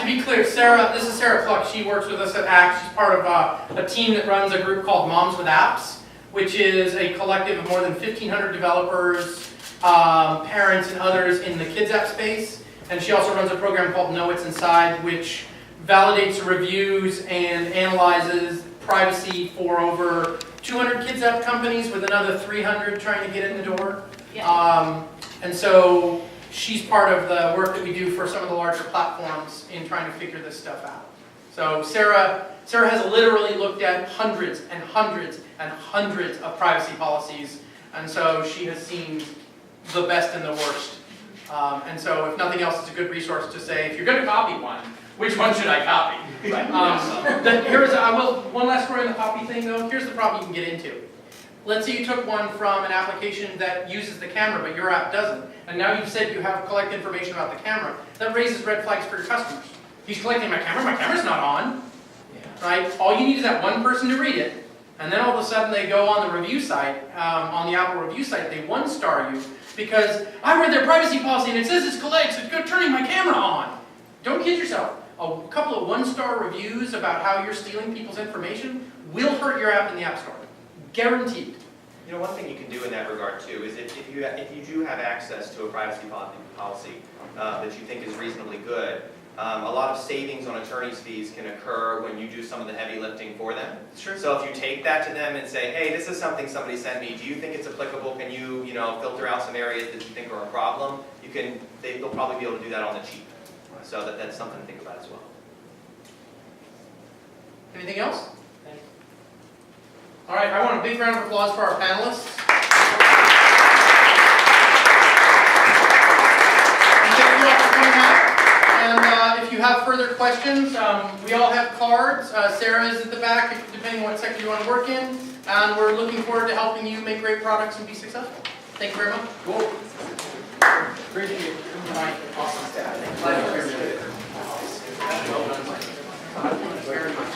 be clear, Sarah, this is Sarah Pluck. She works with us at ACT. She's part of a team that runs a group called Moms with Apps, which is a collective of more than 1,500 developers, parents, and others in the kids app space. And she also runs a program called Know What's Inside, which validates, reviews, and analyzes privacy for over 200 kids app companies, with another 300 trying to get in the door. Yeah. And so she's part of the work that we do for some of the larger platforms in trying to figure this stuff out. So Sarah has literally looked at hundreds and hundreds and hundreds of privacy policies, and so she has seen the best and the worst And so if nothing else, it's a good resource to say, if you're going to copy one, which one should I copy? One last story on the copy thing though, here's the problem you can get into. Let's say you took one from an application that uses the camera, but your app doesn't, and now you've said you have collect information about the camera. That raises red flags for your customers. He's collecting my camera's not on. Right? All you need is that one person to read it, and then all of a sudden they go on the review site, on the Apple review site, they one-star you because I read their privacy policy and it says it's collects, it's good turning my camera on. Don't kid yourself. A couple of one-star reviews about how you're stealing people's information will hurt your app in the App Store. Guaranteed. You know, one thing you can do in that regard too is if you do have access to a privacy policy that you think is reasonably good, a lot of savings on attorney's fees can occur when you do some of the heavy lifting for them. Sure. So if you take that to them and say, hey, this is something somebody sent me, do you think it's applicable? Can you, filter out some areas that you think are a problem? They'll probably be able to do that on the cheap. So that's something to think about as well. Anything else? All right, I want a big round of applause for our panelists. And thank you all for coming out. And if you have further questions, we all have cards. Sarah is at the back, depending on what sector you want to work in. And we're looking forward to helping you make great products and be successful. Thank you very much. Cool. Appreciate it. All right. Awesome. Glad to hear you. Well done. Thank you very much.